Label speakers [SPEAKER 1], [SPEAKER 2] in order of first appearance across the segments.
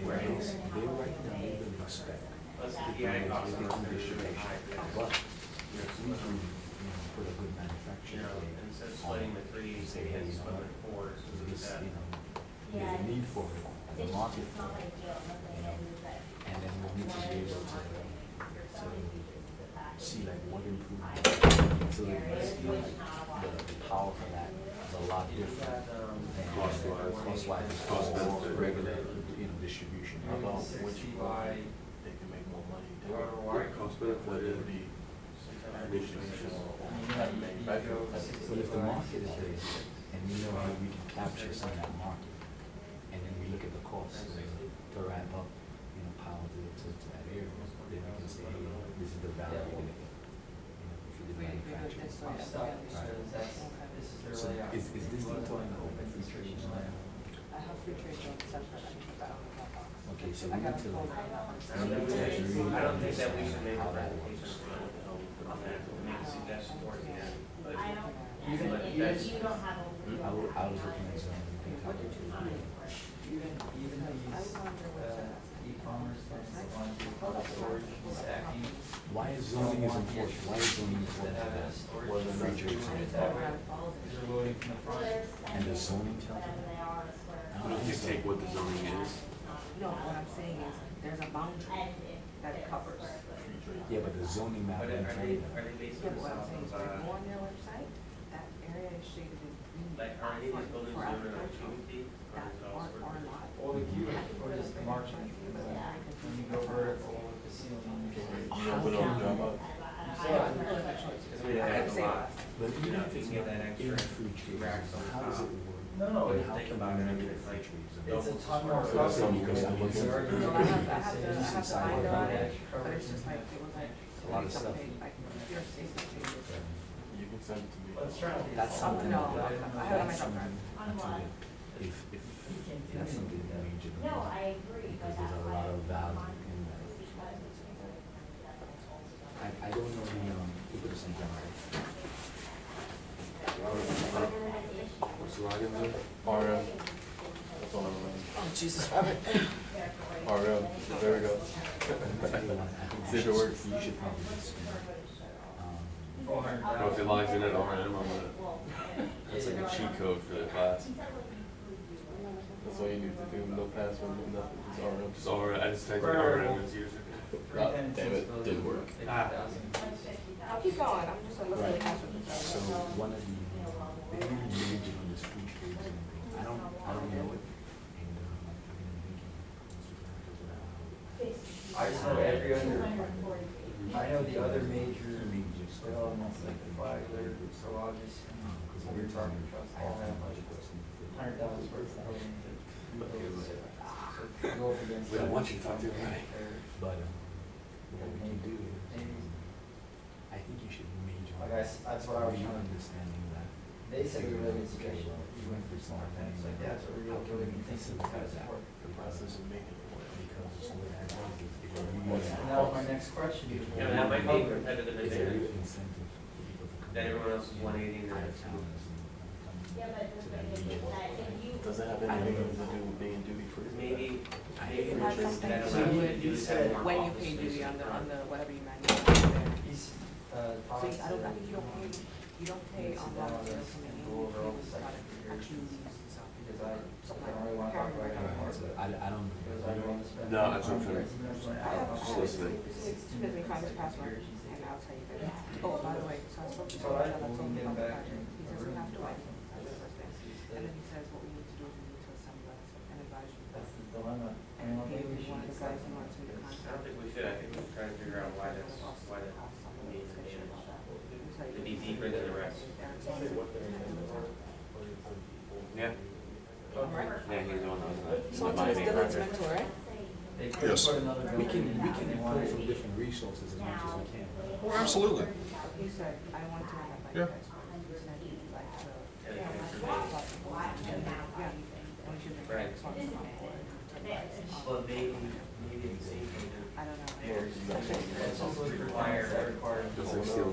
[SPEAKER 1] they're right now they're building a spec. They're getting distribution. But if we can, put a good manufacturer
[SPEAKER 2] instead of splitting the three,
[SPEAKER 1] say,
[SPEAKER 2] say,
[SPEAKER 1] hey,
[SPEAKER 2] and split it four, so
[SPEAKER 1] this,
[SPEAKER 2] that.
[SPEAKER 1] there's a need for it, the market for it, and then we need to be able to see like what improvement facilities, the power for that is a lot different than cost-wise, or regular, distribution.
[SPEAKER 3] How about which way they can make more money?
[SPEAKER 4] Cost benefit.
[SPEAKER 3] Whether it be distribution or manufacturing.
[SPEAKER 1] But if the market is there, and we know how we can capture some of that market, and then we look at the cost to ramp up, power to that area, then we can say, hey, this is the value you're gonna get. If you did manufacturing. So is this thing talking about open free trade zone?
[SPEAKER 5] I have free trade zone separate, I think that on top box.
[SPEAKER 1] Okay, so we need to like,
[SPEAKER 2] I don't think that we should make a
[SPEAKER 1] how that
[SPEAKER 2] presentation
[SPEAKER 1] works.
[SPEAKER 2] on that, to make a suggestion towards the end, but
[SPEAKER 6] I don't,
[SPEAKER 2] even
[SPEAKER 6] you
[SPEAKER 2] that's.
[SPEAKER 6] don't have a.
[SPEAKER 1] I was looking at some,
[SPEAKER 7] Even these e-commerce sites that want to do cold storage, stacking.
[SPEAKER 1] why is zoning is important? Why is zoning
[SPEAKER 7] That
[SPEAKER 1] important?
[SPEAKER 7] have a storage.
[SPEAKER 1] Whether free trade zone.
[SPEAKER 7] That way, because they're loading from the front.
[SPEAKER 1] And the zoning tells you?
[SPEAKER 4] You don't dictate what the zoning is.
[SPEAKER 5] No, what I'm saying is, there's a boundary that it covers.
[SPEAKER 1] Yeah, but the zoning map
[SPEAKER 2] But
[SPEAKER 1] didn't
[SPEAKER 2] are
[SPEAKER 1] tell
[SPEAKER 2] they,
[SPEAKER 1] you that.
[SPEAKER 2] are they based
[SPEAKER 5] Yeah,
[SPEAKER 2] on
[SPEAKER 5] but what I'm saying is, when you go
[SPEAKER 2] uh,
[SPEAKER 5] on their website, that area is shaded in green.
[SPEAKER 2] like, are any of these buildings
[SPEAKER 5] For
[SPEAKER 2] zoned on
[SPEAKER 5] agricultural,
[SPEAKER 2] cubic feet, or
[SPEAKER 5] that
[SPEAKER 2] is it all
[SPEAKER 5] are
[SPEAKER 2] square feet?
[SPEAKER 5] not.
[SPEAKER 7] Well, the cubic foot is the margin, when you go vertical with the ceiling.
[SPEAKER 3] You open up, drop up.
[SPEAKER 2] Because we have a lot.
[SPEAKER 1] But
[SPEAKER 2] You
[SPEAKER 1] even
[SPEAKER 2] know,
[SPEAKER 1] if
[SPEAKER 2] if you
[SPEAKER 1] it's
[SPEAKER 2] can get
[SPEAKER 1] not
[SPEAKER 2] that
[SPEAKER 1] in
[SPEAKER 2] extra
[SPEAKER 1] free trade
[SPEAKER 2] racks
[SPEAKER 1] zone,
[SPEAKER 2] on
[SPEAKER 1] how does
[SPEAKER 2] top.
[SPEAKER 1] it work?
[SPEAKER 7] No,
[SPEAKER 1] And
[SPEAKER 7] it-
[SPEAKER 1] how
[SPEAKER 2] think
[SPEAKER 1] can
[SPEAKER 2] about
[SPEAKER 1] we
[SPEAKER 2] it,
[SPEAKER 1] make it
[SPEAKER 2] it's
[SPEAKER 1] free
[SPEAKER 2] like-
[SPEAKER 1] trade zone?
[SPEAKER 7] it's a ton more
[SPEAKER 1] So
[SPEAKER 7] cost.
[SPEAKER 1] some because I'm looking
[SPEAKER 7] It's
[SPEAKER 1] at
[SPEAKER 7] already-
[SPEAKER 1] the-
[SPEAKER 5] No, I have to find out it,
[SPEAKER 7] Extra
[SPEAKER 5] but
[SPEAKER 7] coverage
[SPEAKER 5] it's just
[SPEAKER 7] and
[SPEAKER 5] like, it was like.
[SPEAKER 1] A lot of stuff.
[SPEAKER 5] Like, your safety changes.
[SPEAKER 3] You can send it to me.
[SPEAKER 7] Let's try.
[SPEAKER 1] That's something.
[SPEAKER 5] No,
[SPEAKER 1] that-
[SPEAKER 5] I have it on my
[SPEAKER 1] that's something
[SPEAKER 5] computer.
[SPEAKER 1] that could be- If that's something major.
[SPEAKER 6] No, I agree, but
[SPEAKER 1] Because
[SPEAKER 6] that's
[SPEAKER 1] there's a
[SPEAKER 6] why.
[SPEAKER 1] lot of value in that. I don't know the, people are saying,
[SPEAKER 4] What's the login there?
[SPEAKER 3] RM. That's all I'm running.
[SPEAKER 5] Oh, Jesus, Robert.
[SPEAKER 3] RM. There we go. See if it works.
[SPEAKER 1] You should probably just,
[SPEAKER 7] 400,000.
[SPEAKER 4] Oh, if it logs in at RM, I'm gonna. That's like a cheat code for the class.
[SPEAKER 3] That's all you need to do. No password, no nothing. Just RM.
[SPEAKER 4] Just RM. I just typed in RM as user.
[SPEAKER 3] Ah, damn it, didn't work.
[SPEAKER 5] I'll keep going, I'm just gonna look at the password.
[SPEAKER 1] so one of the, they really major on this free trade zone thing. I don't know it. And,
[SPEAKER 7] I just know every other, I know the other major developments like the Flagler, Solaris, and your Target Trust, all have like 100,000 square foot buildings. So go up against.
[SPEAKER 4] We don't
[SPEAKER 7] that.
[SPEAKER 4] want you to talk to everybody.
[SPEAKER 1] But, what we can do is, I think you should major.
[SPEAKER 7] Like that's what I was
[SPEAKER 1] Really
[SPEAKER 7] trying to.
[SPEAKER 1] understanding that.
[SPEAKER 7] They said we really need to
[SPEAKER 1] Okay,
[SPEAKER 7] get,
[SPEAKER 1] well,
[SPEAKER 7] you went for smart things, like that's what we really need to think of how to work.
[SPEAKER 3] The process of making it work.
[SPEAKER 1] Because what that does is, if you
[SPEAKER 7] And that was my next question.
[SPEAKER 2] Yeah, that might be a competitive
[SPEAKER 1] it's a
[SPEAKER 2] advantage,
[SPEAKER 1] real incentive for people to come.
[SPEAKER 2] that everyone else is 180 and
[SPEAKER 1] out
[SPEAKER 2] they're
[SPEAKER 1] of town and come
[SPEAKER 6] Yeah, but
[SPEAKER 1] to that region.
[SPEAKER 3] Does it have anything to do with being duty free?
[SPEAKER 2] maybe
[SPEAKER 5] It has something
[SPEAKER 2] that
[SPEAKER 5] to
[SPEAKER 2] allows
[SPEAKER 5] do
[SPEAKER 2] you to
[SPEAKER 5] with
[SPEAKER 2] do that more
[SPEAKER 5] when you
[SPEAKER 2] office
[SPEAKER 5] pay
[SPEAKER 2] space
[SPEAKER 5] duty
[SPEAKER 2] in
[SPEAKER 5] on the,
[SPEAKER 2] front.
[SPEAKER 5] whatever you manufacture there.
[SPEAKER 7] He's,
[SPEAKER 5] So I think you don't pay on raw materials coming in, you just gotta actually use stuff.
[SPEAKER 7] because I don't really want to talk about it anymore,
[SPEAKER 1] So
[SPEAKER 7] but
[SPEAKER 1] I don't.
[SPEAKER 7] because I don't want to spend.
[SPEAKER 4] No, that's what I'm saying.
[SPEAKER 5] I have
[SPEAKER 4] Just listening.
[SPEAKER 5] excuse me, find his password, and I'll tell you guys. Oh, by the way, so I spoke to
[SPEAKER 7] So I
[SPEAKER 5] Joe, I
[SPEAKER 7] will
[SPEAKER 5] told him
[SPEAKER 7] get
[SPEAKER 5] about the
[SPEAKER 7] back
[SPEAKER 5] project. He says we have to wait.
[SPEAKER 7] and-
[SPEAKER 5] That's the first thing. And then he says what we need to do is we need to assemble us and advise you.
[SPEAKER 7] That's the dilemma. I
[SPEAKER 5] And
[SPEAKER 7] don't
[SPEAKER 5] he
[SPEAKER 7] think we
[SPEAKER 5] was
[SPEAKER 7] should
[SPEAKER 5] one of the
[SPEAKER 7] accept
[SPEAKER 5] guys who wants me to
[SPEAKER 2] I don't
[SPEAKER 5] contact.
[SPEAKER 2] think we should, I think we should try to figure out why that needs to be deeper than the rest.
[SPEAKER 4] Yeah. Yeah, he's on those.
[SPEAKER 5] So it's Dylan's mentor, right?
[SPEAKER 7] They could
[SPEAKER 8] Yes.
[SPEAKER 7] put another
[SPEAKER 1] We
[SPEAKER 7] building in
[SPEAKER 1] can
[SPEAKER 7] if they
[SPEAKER 1] pull
[SPEAKER 7] wanted.
[SPEAKER 1] from different resources as much as we can.
[SPEAKER 8] Oh, absolutely.
[SPEAKER 5] He said, I want to have like.
[SPEAKER 8] Yeah.
[SPEAKER 5] He said he'd like to.
[SPEAKER 2] Yeah,
[SPEAKER 5] Yeah. And we should bring
[SPEAKER 2] Right.
[SPEAKER 5] Xbox on board.
[SPEAKER 2] Well, maybe it's the same thing.
[SPEAKER 5] I don't know.
[SPEAKER 7] It's also required, that requires.
[SPEAKER 4] That's like still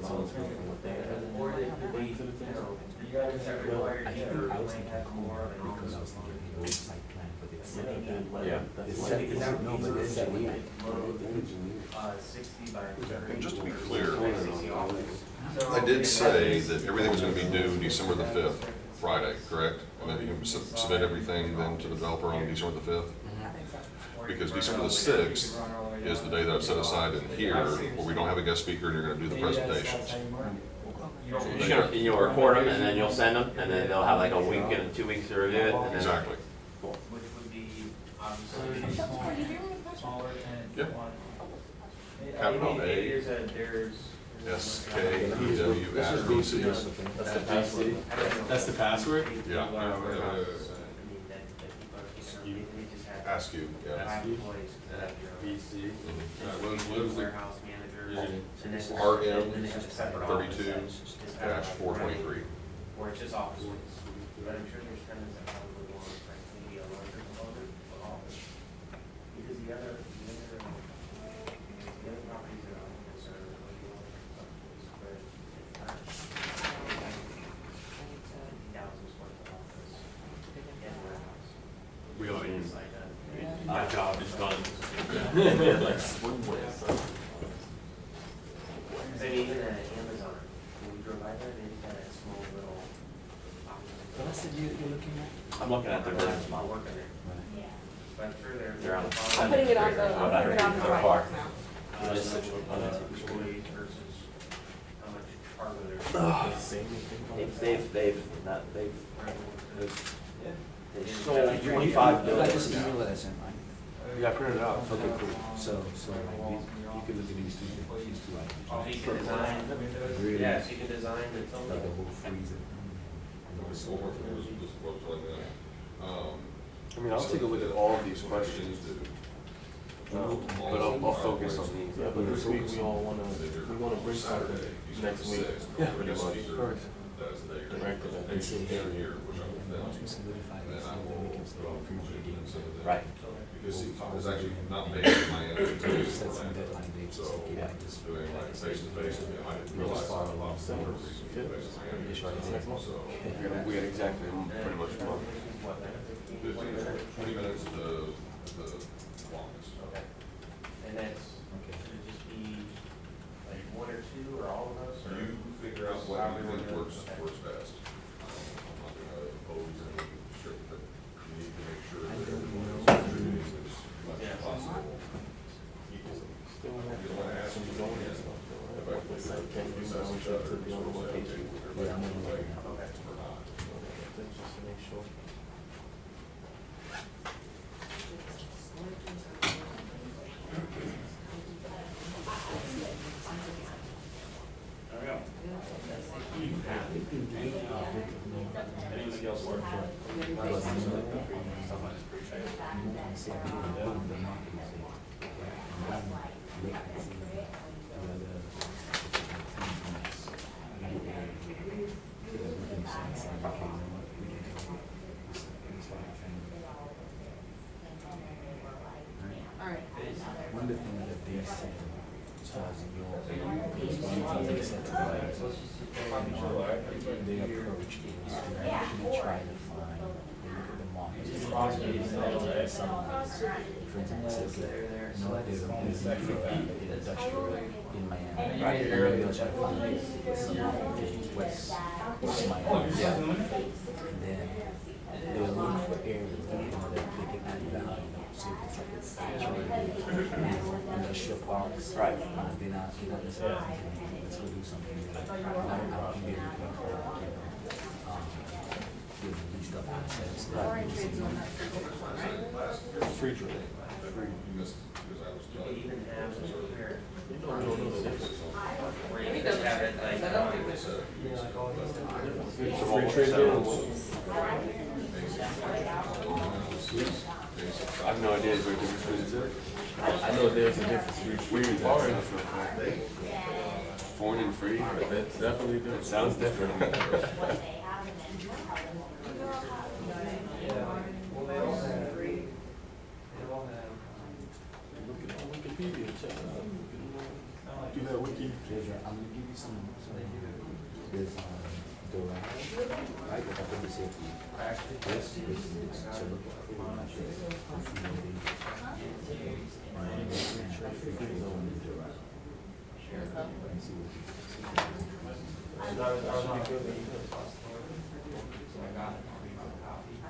[SPEAKER 7] Or they could, you know, You guys have
[SPEAKER 1] Well,
[SPEAKER 7] required
[SPEAKER 1] I
[SPEAKER 7] here,
[SPEAKER 1] think I
[SPEAKER 7] you
[SPEAKER 1] was
[SPEAKER 7] might
[SPEAKER 1] thinking
[SPEAKER 7] have
[SPEAKER 1] cool
[SPEAKER 7] more.
[SPEAKER 1] because I was thinking the old site plan, but it's set.
[SPEAKER 4] Yeah.
[SPEAKER 1] It's set, no, but it's set here.
[SPEAKER 2] 60 by 30.
[SPEAKER 6] And just to be clear,
[SPEAKER 7] So-
[SPEAKER 6] I did say that everything was gonna be due December the 5th, Friday, correct? And then you can submit everything then to the developer on December the 5th? Because December the 6th is the day that I've set aside in here, where we don't have a guest speaker and you're gonna do the presentations.
[SPEAKER 4] You'll record them and then you'll send them, and then they'll have like a week and 2 weeks to review it, and then.
[SPEAKER 6] Exactly.
[SPEAKER 4] Cool.
[SPEAKER 2] Which would be obviously.
[SPEAKER 7] Smaller tenants.
[SPEAKER 6] Yep.
[SPEAKER 7] want-
[SPEAKER 6] Capital A.
[SPEAKER 2] There's.
[SPEAKER 6] SKEWSBC.
[SPEAKER 4] That's the password? That's the password?
[SPEAKER 6] Yeah. Ask you, yeah.
[SPEAKER 4] BC.
[SPEAKER 2] Warehouse managers.
[SPEAKER 6] RM 32-423.
[SPEAKER 2] Or it's just office space. But I'm sure there's tenants that probably want like maybe a larger component of office. Because the other properties that are on this are really square. 50,000 square foot office and warehouse.
[SPEAKER 4] We are in.
[SPEAKER 2] It's like a.
[SPEAKER 4] My job is done.
[SPEAKER 2] Because I mean, even at Amazon, when we drove by there, they just had that small little.
[SPEAKER 1] What else did you're looking at?
[SPEAKER 4] I'm looking at the version.
[SPEAKER 2] Small work in there.
[SPEAKER 1] Right.
[SPEAKER 2] But I'm sure
[SPEAKER 4] They're on.
[SPEAKER 5] I'm putting it on the, I'm putting it on the right now.
[SPEAKER 2] Employees versus how much cargo they're.
[SPEAKER 4] They've sold 25
[SPEAKER 1] I
[SPEAKER 4] buildings.
[SPEAKER 1] just emailed that I sent, right?
[SPEAKER 4] Yeah, I printed it out.
[SPEAKER 1] Okay, cool. So like, you could look at these two items.
[SPEAKER 2] So you can design,
[SPEAKER 1] Really,
[SPEAKER 2] yeah, so you can design the
[SPEAKER 1] like
[SPEAKER 2] total.
[SPEAKER 1] a whole freezer.
[SPEAKER 3] I mean, I'll take a look at all of these questions, but I'll focus on these. Yeah, but this week we wanna bring something next week. Yeah, pretty much. Direct to that.
[SPEAKER 1] And say, hey, once we solidify this, then we can say, oh, we want to get into it.
[SPEAKER 4] Right.
[SPEAKER 6] Because I was actually not paying my end to
[SPEAKER 1] Set some deadline dates, just to keep like this.
[SPEAKER 6] doing like face to face, and I didn't realize a lot of stuff.
[SPEAKER 3] We got exactly pretty much a month.
[SPEAKER 6] 20 minutes to the longest.
[SPEAKER 2] Okay. And that's, should it just be like one or two or all of us? Or?
[SPEAKER 6] You figure out what you think works best. I'm not gonna impose any strict, but you need to make sure that everyone's contributing as much as possible.
[SPEAKER 3] Still want to ask some zoning stuff, though, right? It's like, can you go to the other location?
[SPEAKER 1] Yeah, I'm gonna look at it.
[SPEAKER 6] Or not.
[SPEAKER 3] Just to make sure.
[SPEAKER 4] Anything else work?
[SPEAKER 5] Alright.
[SPEAKER 1] One of the things that they said, as far as your, they said to us, they approach is to actually try to find, they look at the market. For instance, no, there's a industrial in Miami. Right. And then they'll try to find some in West Miami. Yeah. And then they'll look for areas that they can add value. So if it's like it's saturated, industrial parks.
[SPEAKER 4] Right.
[SPEAKER 1] They're not necessarily thinking, let's go do something there. I don't think they're looking for, leased up assets.
[SPEAKER 3] Free trade.
[SPEAKER 2] You could even have it here. Where you
[SPEAKER 5] Maybe
[SPEAKER 2] just have it
[SPEAKER 5] I
[SPEAKER 2] like.
[SPEAKER 5] don't think it's.
[SPEAKER 3] Free trade deal. I have no idea what the difference is. I know there's a difference between free and foreign. Foreign and free, that's definitely different. It sounds different.
[SPEAKER 7] Yeah, well, they all have free. They all have,
[SPEAKER 3] Look at Wikipedia, check it out. Do that wiki.
[SPEAKER 1] I'm gonna give you some, there's, the right, right, if I put this here for you. This, so look at pretty much this.
[SPEAKER 5] I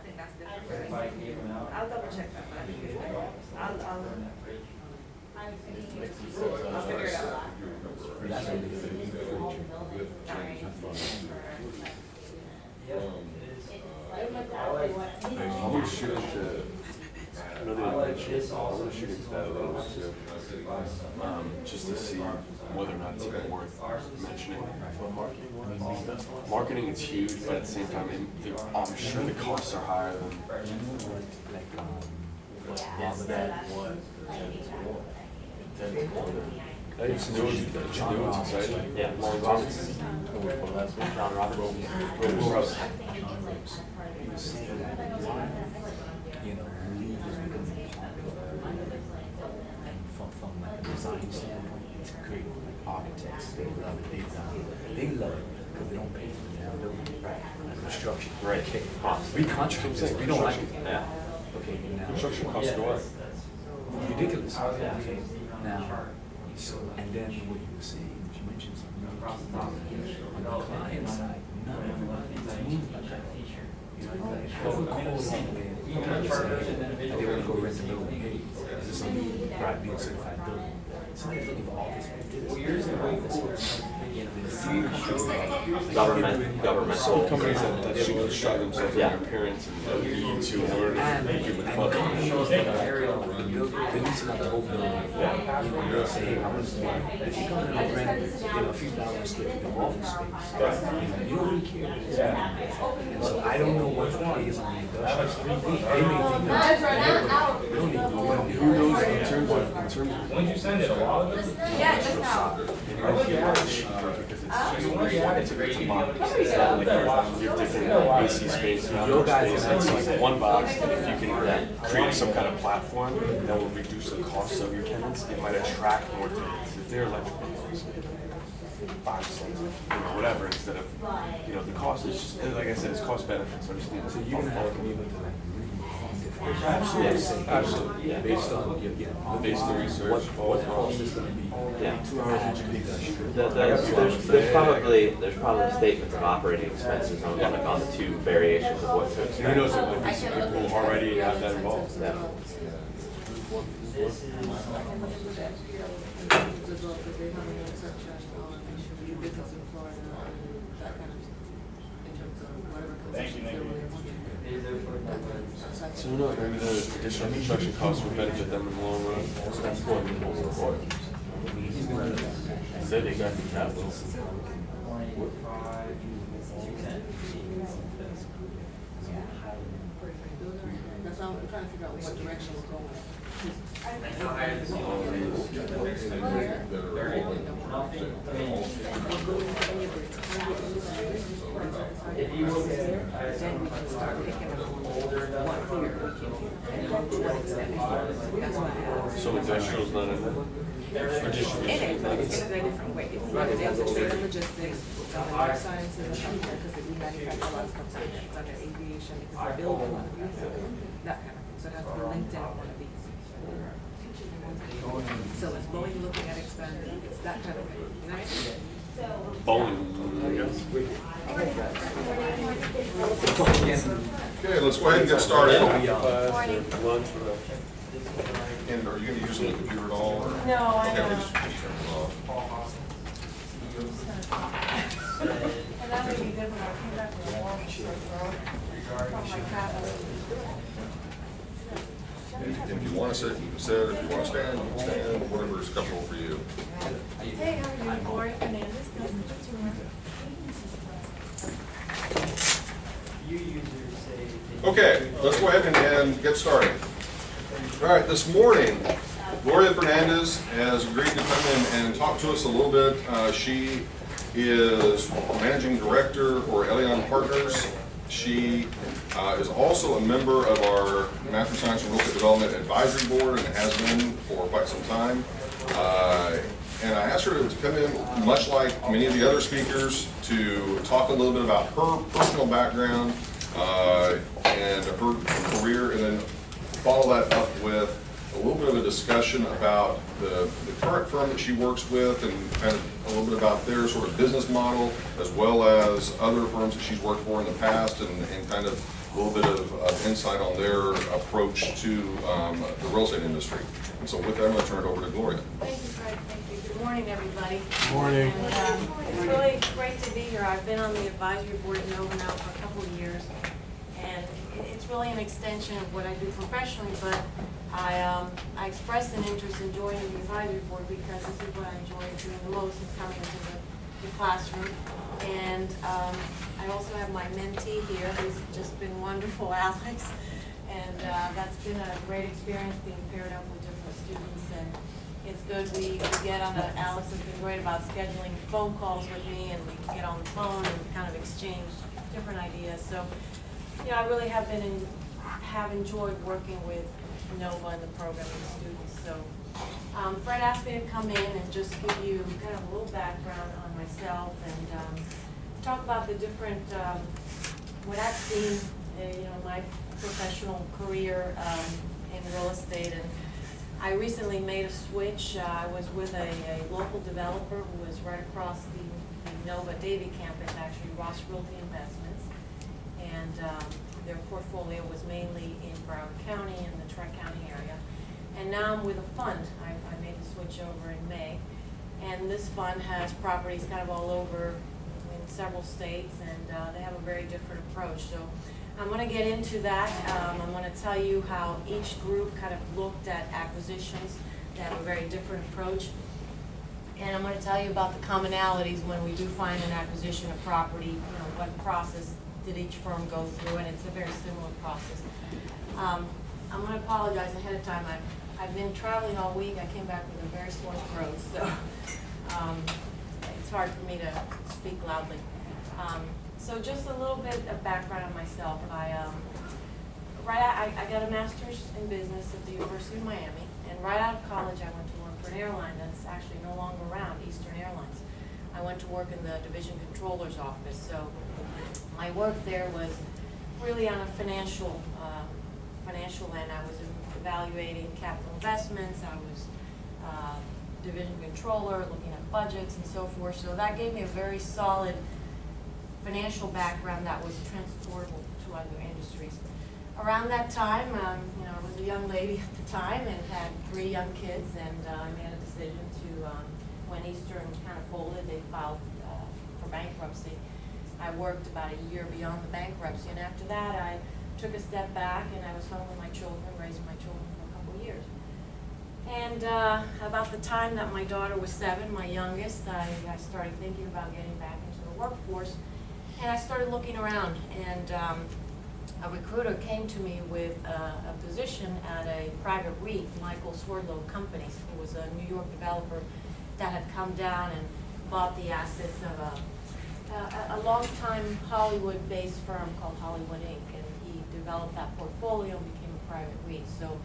[SPEAKER 5] think that's different.
[SPEAKER 7] If I gave them out.
[SPEAKER 5] I'll double check that, but I think it's different. I'll figure it out.
[SPEAKER 1] That's what they say.
[SPEAKER 4] I want to shoot into, I know they didn't mention it, I want to shoot into that a little bit too. Just to see whether or not it's even worth mentioning. Marketing is huge, but at the same time, I'm sure the costs are higher than. Hey, it's new, it's exciting.
[SPEAKER 3] Yeah,
[SPEAKER 4] Long
[SPEAKER 3] John
[SPEAKER 4] Roberts.
[SPEAKER 3] Roberts.
[SPEAKER 1] He was saying that, you know, lead is becoming popular. And from like a design standpoint, it's great. Like architects, they love it. They love it because they don't pay for the down building. Right. Like construction.
[SPEAKER 3] Right.
[SPEAKER 1] Okay. We contractors, we don't like it.
[SPEAKER 3] Yeah.
[SPEAKER 1] Okay, now.
[SPEAKER 4] Construction costs go up.
[SPEAKER 1] Ridiculous. Okay. Now, so, and then what you were saying, you mentioned something really key. On the client side, not everybody is moved like that. You know, like, have a call on where you can say, they want to go rent a building. Hey, is this something, right, being certified building? Somebody's looking for office space.
[SPEAKER 3] Governmental.
[SPEAKER 4] Companies that should construct themselves in their appearance and need to in order to compete with the public.
[SPEAKER 1] They need to know the whole building. You know, they'll say, hey, I want to, if you come in and rent, you know, a few thousand square feet of office space, you don't really care. And so I don't know what the play is on the industrial street. They may think that they don't even know what it is.
[SPEAKER 4] Who knows in terms of.
[SPEAKER 8] When did you send it? A while ago?
[SPEAKER 5] Yeah, just now.
[SPEAKER 4] I feel like cheaper because it's a box. It's not like you have different AC space, outdoor space. It's like one box. And if you can create some kind of platform that will reduce the costs of your tenants, it might attract more tenants. If they're electrical users, 5 cents, whatever, instead of, the cost is just, like I said, it's cost benefit. So I just need to.
[SPEAKER 1] So you're gonna have to be able to like really
[SPEAKER 4] Absolutely. Absolutely.
[SPEAKER 1] yeah, based on
[SPEAKER 4] Based on research,
[SPEAKER 1] what the cost is gonna be.
[SPEAKER 3] Yeah.
[SPEAKER 1] 2 hours in industrial.
[SPEAKER 3] There's probably statements of operating expenses on the 2 variations of what to
[SPEAKER 4] Who
[SPEAKER 3] expect.
[SPEAKER 4] knows, there might be some people already have that involved.
[SPEAKER 3] Yeah.
[SPEAKER 4] So who knows, maybe the additional construction costs will benefit them in the long run. That's what I said they got the capital.
[SPEAKER 5] That's why I'm trying to figure out what direction we're going.
[SPEAKER 7] If you look at it,
[SPEAKER 5] Then we can start picking up what clear we can do and to what extent. That's why I asked.
[SPEAKER 4] So industrial's not in there?
[SPEAKER 5] In it, but it's in a different way. It's not as trade and logistics, it's on the life sciences and healthcare, because we manufacture a lot of stuff, so it's under aviation, because we're building one of these, that kind of thing. So it has to be linked in on one of these. So is Boeing looking at expanding? It's that kind of thing, you know what I mean?
[SPEAKER 4] Bowling, I guess.
[SPEAKER 6] Okay, let's go ahead and get started.
[SPEAKER 4] Class or lunch, whatever.
[SPEAKER 6] And are you gonna use the computer at all, or?
[SPEAKER 9] No, I
[SPEAKER 6] Okay, we'll
[SPEAKER 9] don't.
[SPEAKER 6] just turn it off.
[SPEAKER 9] And that would be good when I came back from the water, from my cabin.
[SPEAKER 6] If you wanna sit, you can sit, if you wanna stand, you can stand, whatever's comfortable for you.
[SPEAKER 9] Hey, how are you? Gloria Fernandez, nice to meet you.
[SPEAKER 7] you users say.
[SPEAKER 6] Okay, let's go ahead and get started. All right, this morning, Gloria Fernandez has agreed to come in and talk to us a little bit. She is Managing Director for Elion Partners. She is also a member of our Master Science and Real Estate Development Advisory Board and has been for quite some time. And I asked her to come in, much like many of the other speakers, to talk a little bit about her personal background and her career, and then follow that up with a little bit of a discussion about the current firm that she works with, and kind of a little bit about their sort of business model, as well as other firms that she's worked for in the past, and kind of a little bit of insight on their approach to the real estate industry. And so with that, I'm going to turn it over to Gloria.
[SPEAKER 9] Thank you, Fred. Thank you. Good morning, everybody.
[SPEAKER 3] Good morning.
[SPEAKER 9] And, it's really great to be here. I've been on the advisory board at Nova now for a couple of years, and it's really an extension of what I do professionally, but I expressed an interest in joining the advisory board because this is what I enjoy doing the most, is coming into the classroom. And I also have my mentee here, who's just been wonderful, Alex. And that's been a great experience being paired up with different students. And it's good we get on Alex has been great about scheduling phone calls with me, and we can get on the phone and kind of exchange different ideas. So, you know, I really have enjoyed working with Nova and the program and the students. So Fred asked me to come in and just give you kind of a little background on myself and talk about the different, what I've seen, you know, my professional career in real estate. And I recently made a switch. I was with a local developer who was right across the Nova Davie campus, actually, Ross Realty Investments. And their portfolio was mainly in Broward County and the Tri-County area. And now I'm with a fund. I made the switch over in May. And this fund has properties kind of all over in several states, and they have a very different approach. So I'm going to get into that. I'm going to tell you how each group kind of looked at acquisitions. They have a very different approach. And I'm going to tell you about the commonalities when we do find an acquisition of property, you know, what process did each firm go through, and it's a very similar process. I'm going to apologize ahead of time. I've been traveling all week. I came back with a very sore throat, so it's hard for me to speak loudly. So just a little bit of background on myself. I got a master's in business at the University of Miami, and right out of college I went to work for an airline that's actually no longer around, Eastern Airlines. I went to work in the division controller's office, so my work there was really on a financial end. I was evaluating capital investments. I was division controller, looking at budgets and so forth. So that gave me a very solid financial background that was transportable to other industries. Around that time, you know, I was a young lady at the time and had 3 young kids, and I made a decision to, when Eastern kind of folded, they filed for bankruptcy. I worked about a year beyond the bankruptcy, and after that I took a step back and I was home with my children, raising my children for a couple of years. And about the time that my daughter was 7, my youngest, I started thinking about getting back into the workforce, and I started looking around, and a recruiter came to me with a position at a private REE, Michael Swerdlow Companies, who was a New York developer that had come down and bought the assets of a long-time Hollywood-based firm called Hollywood Inc., and he developed that portfolio and became a private REIT. So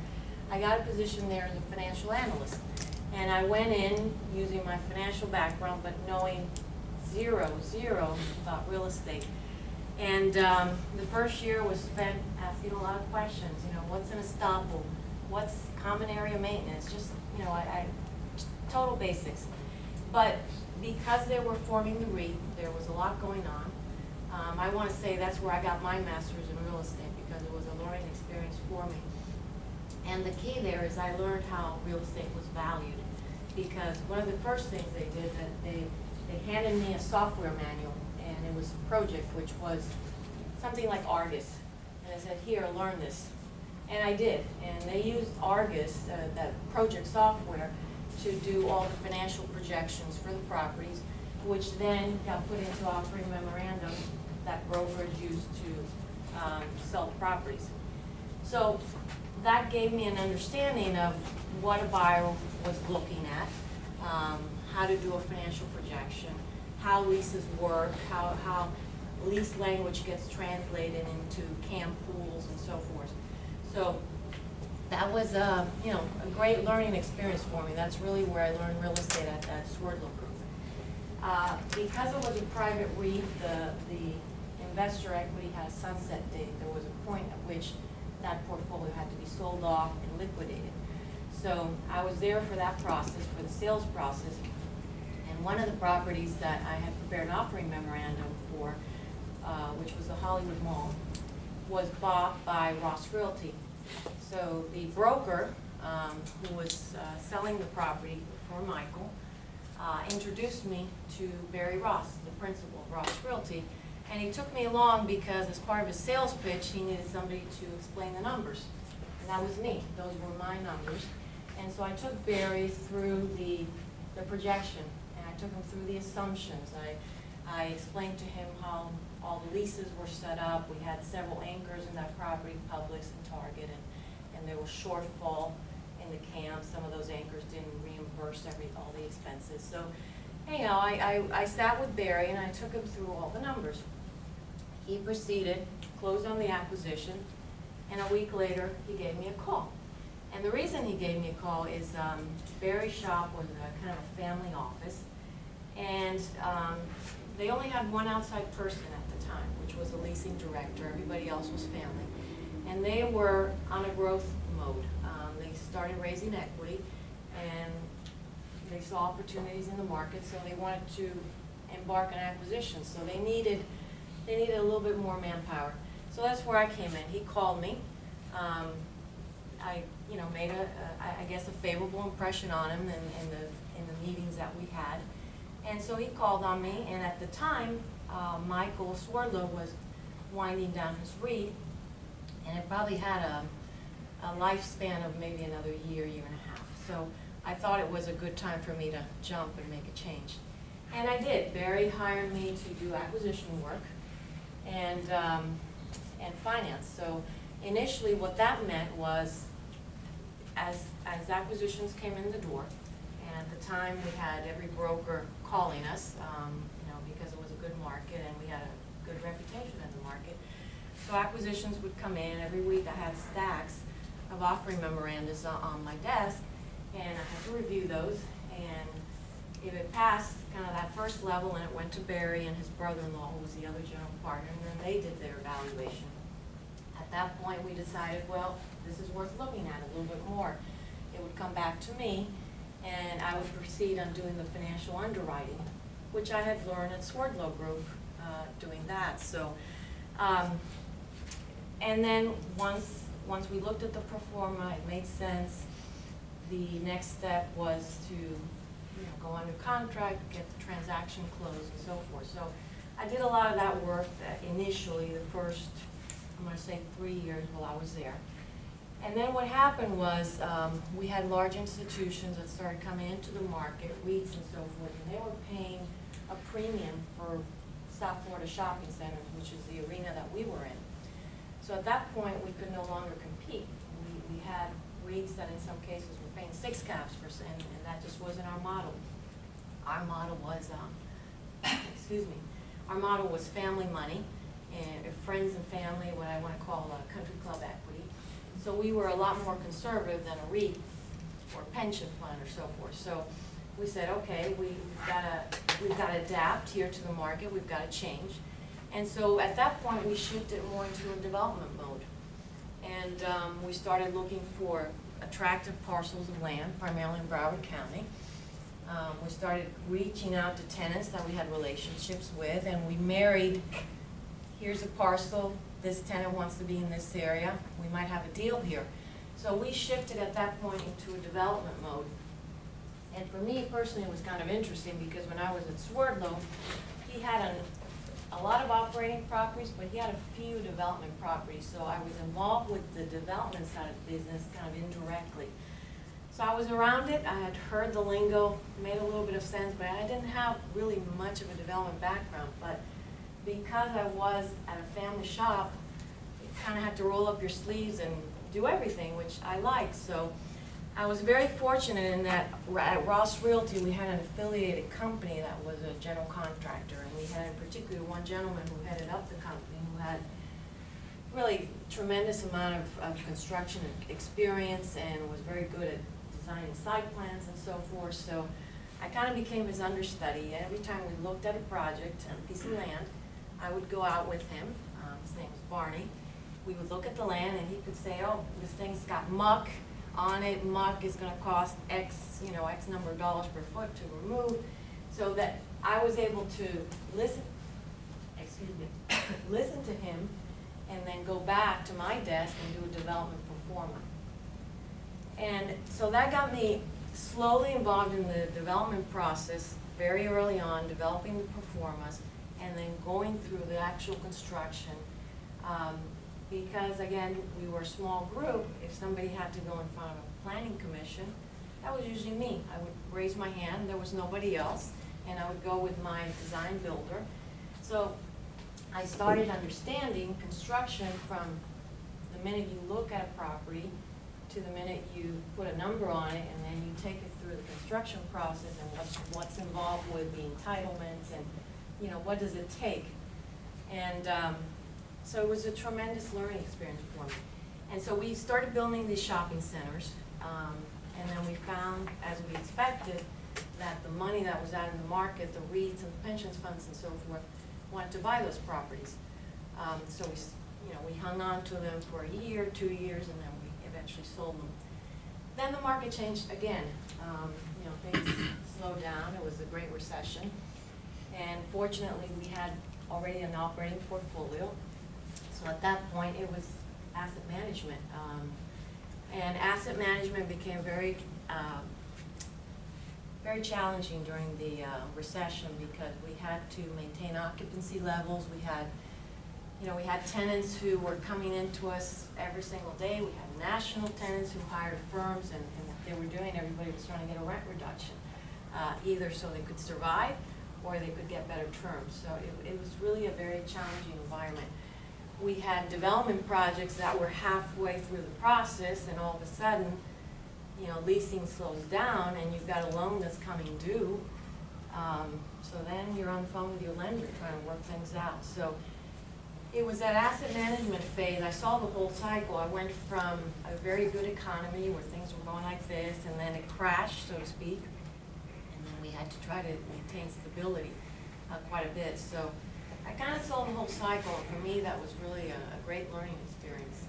[SPEAKER 9] I got a position there as a financial analyst, and I went in using my financial background but knowing zero about real estate. And the first year was spent asking a lot of questions. You know, what's an estoppel? What's common area maintenance? Just, you know, total basics. But because they were forming the REIT, there was a lot going on. I want to say that's where I got my master's in real estate, because it was a learning experience for me. And the key there is I learned how real estate was valued, because one of the first things they did, that they handed me a software manual, and it was a project which was something like Argus. And they said, here, learn this. And I did. And they used Argus, that project software, to do all the financial projections for the properties, which then got put into offering memorandum that brokerage used to sell the properties. So that gave me an understanding of what a buyer was looking at, how to do a financial projection, how leases work, how lease language gets translated into CAM pools and so forth. So that was you know, a great learning experience for me. That's really where I learned real estate at Swordlow Group. Because it was a private REIT, the investor equity had a sunset date. There was a point at which that portfolio had to be sold off and liquidated. So I was there for that process, for the sales process. And one of the properties that I had prepared an offering memorandum for, which was the Hollywood Mall, was bought by Ross Realty. So the broker who was selling the property for Michael introduced me to Barry Ross, the principal of Ross Realty, and he took me along because as part of his sales pitch, he needed somebody to explain the numbers, and that was me. Those were my numbers, and so I took Barry through the projection, and I took him through the assumptions. I explained to him how all the leases were set up. We had several anchors in that property, Publix and Target, and there was shortfall in the camp. Some of those anchors didn't reimburse all the expenses. So anyhow, I sat with Barry and I took him through all the numbers. He proceeded, closed on the acquisition, and a week later he gave me a call. And the reason he gave me a call is Barry's shop was kind of a family office, and they only had one outside person at the time, which was the leasing director. Everybody else was family. And they were on a growth mode. They started raising equity, and they saw opportunities in the market, so they wanted to embark on acquisition. So they needed a little bit more manpower. So that's where I came in. He called me. I made I guess a favorable impression on him in the meetings that we had. And so he called on me, and at the time, Michael Swordlow was winding down his REE, and it probably had a lifespan of maybe another year, year and a half. So I thought it was a good time for me to jump and make a change. And I did. Barry hired me to do acquisition work and finance. So initially what that meant was as acquisitions came in the door, and at the time we had every broker calling us, because it was a good market and we had a good reputation in the market. So acquisitions would come in. Every week I had stacks of offering memorandums on my desk, and I had to review those, and if it passed kind of that first level and it went to Barry and his brother-in-law, who was the other general partner, and then they did their evaluation. At that point we decided, well, this is worth looking at a little bit more. It would come back to me, and I would proceed on doing the financial underwriting, which I had learned at Swordlow Group doing that. So, and then once we looked at the pro forma, it made sense. The next step was to go under contract, get the transaction closed, and so forth. So I did a lot of that work initially, the first, I'm going to say 3 years while I was there. And then what happened was we had large institutions that started coming into the market, REITs and so forth, and they were paying a premium for South Florida shopping centers, which is the arena that we were in. So at that point, we could no longer compete. We had REITs that in some cases were paying 6 caps for, and that just wasn't our model. Our model was, excuse me, our model was family money, and friends and family, what I want to call a country club equity. So we were a lot more conservative than a REIT or pension fund or so forth. So we said, okay, we've got to adapt here to the market. We've got to change. And so at that point, we shifted more into a development mode. And we started looking for attractive parcels of land, primarily in Broward County. We started reaching out to tenants that we had relationships with, and we married, here's a parcel, this tenant wants to be in this area, we might have a deal here. So we shifted at that point into a development mode. And for me personally, it was kind of interesting because when I was at Swordlow, he had a lot of operating properties, but he had a few development properties. So I was involved with the development side of the business kind of indirectly. So I was around it, I had heard the lingo, made a little bit of sense, but I didn't have really much of a development background. But because I was at a family shop, you kind of had to roll up your sleeves and do everything, which I liked. So I was very fortunate in that at Ross Realty we had an affiliated company that was a general contractor, and we had in particular one gentleman who headed up the company who had really tremendous amount of construction experience and was very good at designing site plans and so forth. So I kind of became his understudy. Every time we looked at a project and a piece of land, I would go out with him. His name was Barney. We would look at the land and he could say, oh, this thing's got muck on it. Muck is going to cost X, X number of dollars per foot to remove. So that I was able to listen, listen to him and then go back to my desk and do a development performa. And so that got me slowly involved in the development process very early on, developing the performas, and then going through the actual construction. Because again, we were a small group, if somebody had to go in front of a planning commission, that was usually me. I would raise my hand, there was nobody else, and I would go with my design builder. So I started understanding construction from the minute you look at a property to the minute you put a number on it, and then you take it through the construction process and what's involved with the entitlements and what does it take. And so it was a tremendous learning experience for me. And so we started building these shopping centers, and then we found, as we expected, that the money that was out in the market, the REITs and the pensions funds and so forth, wanted to buy those properties. So we hung on to them for a year, 2 years, and then we eventually sold them. Then the market changed again. Things slowed down. It was the Great Recession. And fortunately, we had already an operating portfolio. So at that point, it was asset management. And asset management became very challenging during the recession because we had to maintain occupancy levels. We had tenants who were coming into us every single day. We had national tenants who hired firms, and what they were doing, everybody was trying to get a rent reduction, either so they could survive or they could get better terms. So it was really a very challenging environment. We had development projects that were halfway through the process, and all of a sudden, leasing slows down and you've got a loan that's coming due. So then you're on the phone with your lender trying to work things out. So it was that asset management phase. I saw the whole cycle. I went from a very good economy where things were going like this, and then it crashed, so to speak. And then we had to try to maintain stability quite a bit. So I kind of saw the whole cycle, and for me that was really a great learning experience.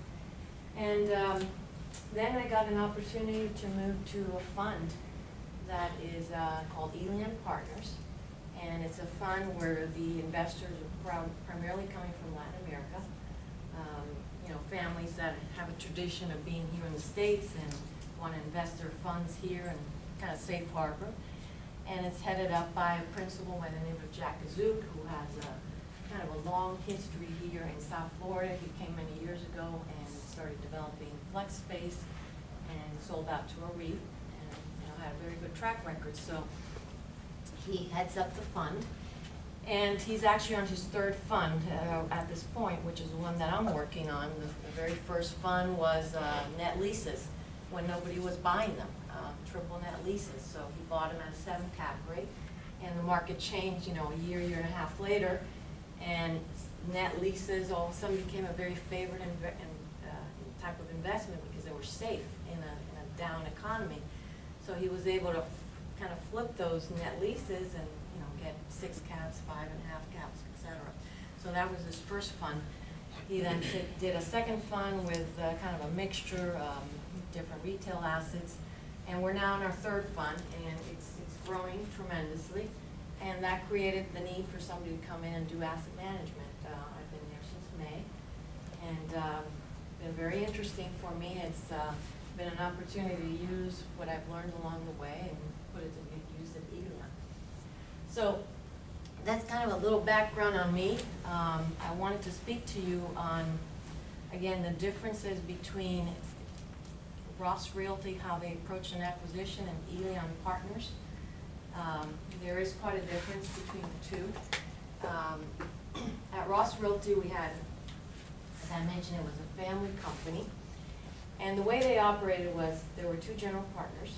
[SPEAKER 9] And then I got an opportunity to move to a fund that is called Elian Partners. And it's a fund where the investors are primarily coming from Latin America. Families that have a tradition of being here in the States and want to invest their funds here and kind of safe harbor. And it's headed up by a principal by the name of Jack Azouk, who has kind of a long history here in South Florida. He came many years ago and started developing flex space and sold out to a REE, and had a very good track record. So he heads up the fund, and he's actually on his third fund at this point, which is the one that I'm working on. The very first fund was net leases, when nobody was buying them, triple net leases. So he bought them at a 7 cap rate, and the market changed, a year and a half later, and net leases all of a sudden became a very favored type of investment because they were safe in a down economy. So he was able to kind of flip those net leases and get 6 caps, 5.5 caps, etc. So that was his first fund. He then did a second fund with kind of a mixture of different retail assets, and we're now in our third fund, and it's growing tremendously, and that created the need for somebody to come in and do asset management. I've been there since May, and been very interesting for me. It's been an opportunity to use what I've learned along the way and put it to good use at Elian. So that's kind of a little background on me. I wanted to speak to you on, again, the differences between Ross Realty, how they approach an acquisition, and Elian Partners. There is quite a difference between the two. At Ross Realty, we had, as I mentioned, it was a family company. And the way they operated was there were 2 general partners.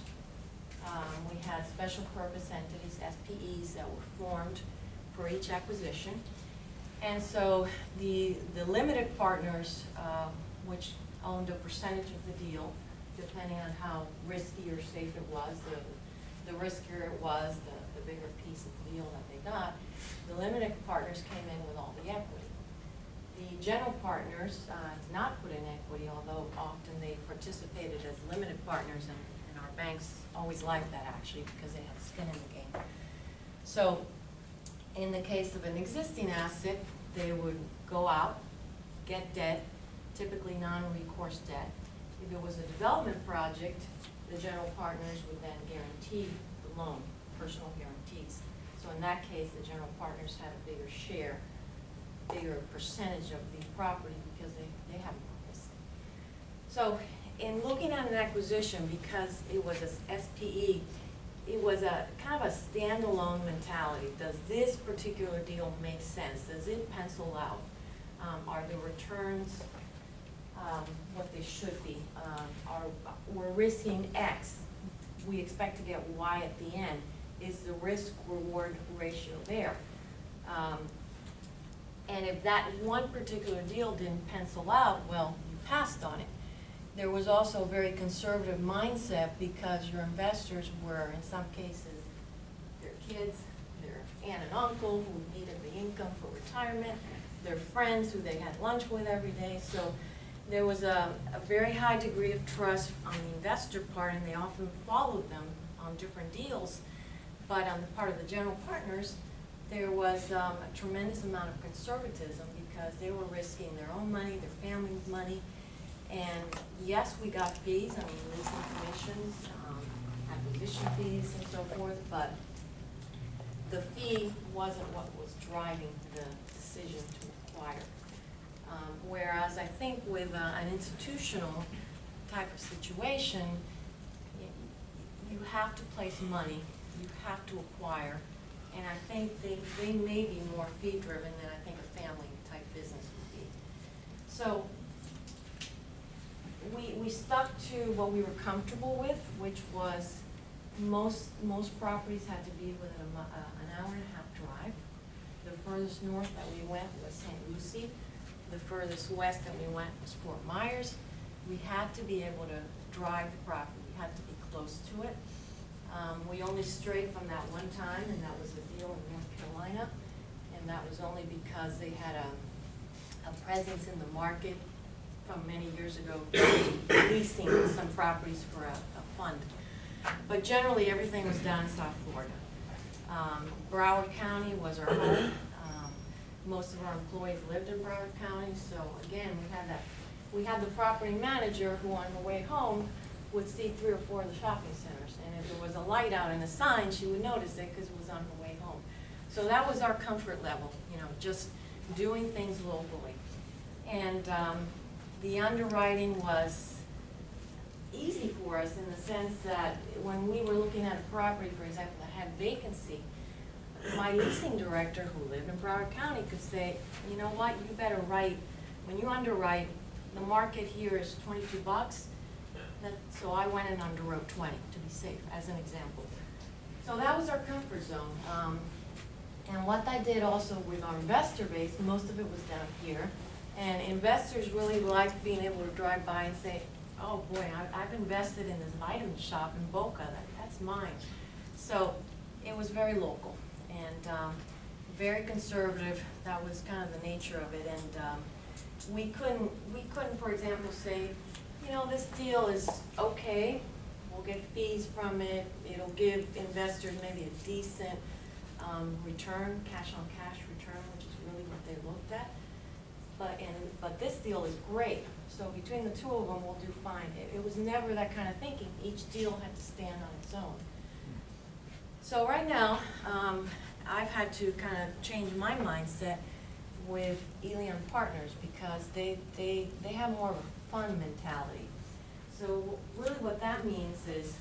[SPEAKER 9] We had special purpose entities, SPEs, that were formed for each acquisition. And so the limited partners, which owned a percentage of the deal, depending on how risky or safe it was, the riskier it was, the bigger piece of the deal that they got, the limited partners came in with all the equity. The general partners did not put in equity, although often they participated as limited partners, and our banks always liked that actually because they had skin in the game. So in the case of an existing asset, they would go out, get debt, typically non-recourse debt. If it was a development project, the general partners would then guarantee the loan, personal guarantees. So in that case, the general partners had a bigger share, bigger percentage of the property because they have more risk. So in looking at an acquisition, because it was a SPE, it was a kind of a standalone mentality. Does this particular deal make sense? Does it pencil out? Are the returns what they should be? We're risking X. We expect to get Y at the end. Is the risk-reward ratio there? And if that one particular deal didn't pencil out, well, you passed on it. There was also a very conservative mindset because your investors were, in some cases, their kids, their aunt and uncle who needed the income for retirement, their friends who they had lunch with every day. So there was a very high degree of trust on the investor part, and they often followed them on different deals. But on the part of the general partners, there was a tremendous amount of conservatism because they were risking their own money, their family's money. And yes, we got fees, I mean, leasing commissions, acquisition fees and so forth, but the fee wasn't what was driving the decision to acquire. Whereas I think with an institutional type of situation, you have to place money, you have to acquire, and I think they may be more fee-driven than I think a family-type business would be. So we stuck to what we were comfortable with, which was most properties had to be within an hour and a half drive. The furthest north that we went was St. Lucie. The furthest west that we went was Fort Myers. We had to be able to drive the property. We had to be close to it. We only strayed from that one time, and that was a deal in North Carolina, and that was only because they had a presence in the market from many years ago, leasing some properties for a fund. But generally, everything was down in South Florida. Broward County was our home. Most of our employees lived in Broward County, so again, we had the property manager who on her way home would see 3 or 4 of the shopping centers, and if there was a light out and a sign, she would notice it because it was on her way home. So that was our comfort level, you know, just doing things locally. And the underwriting was easy for us in the sense that when we were looking at a property, for example, that had vacancy, my leasing director who lived in Broward County could say, you know what, you better write, when you underwrite, the market here is $22, so I went and underwrote 20 to be safe, as an example. So that was our comfort zone. And what I did also with our investor base, most of it was down here, and investors really liked being able to drive by and say, oh boy, I've invested in this vitamin shop in Boca, that's mine. So it was very local and very conservative. That was kind of the nature of it. And we couldn't, for example, say, you know, this deal is okay, we'll get fees from it, it'll give investors maybe a decent return, cash on cash return, which is really what they looked at. But this deal is great, so between the two of them, we'll do fine. It was never that kind of thinking. Each deal had to stand on its own. So right now, I've had to kind of change my mindset with Elion Partners because they have more of a fun mentality. So really what that means is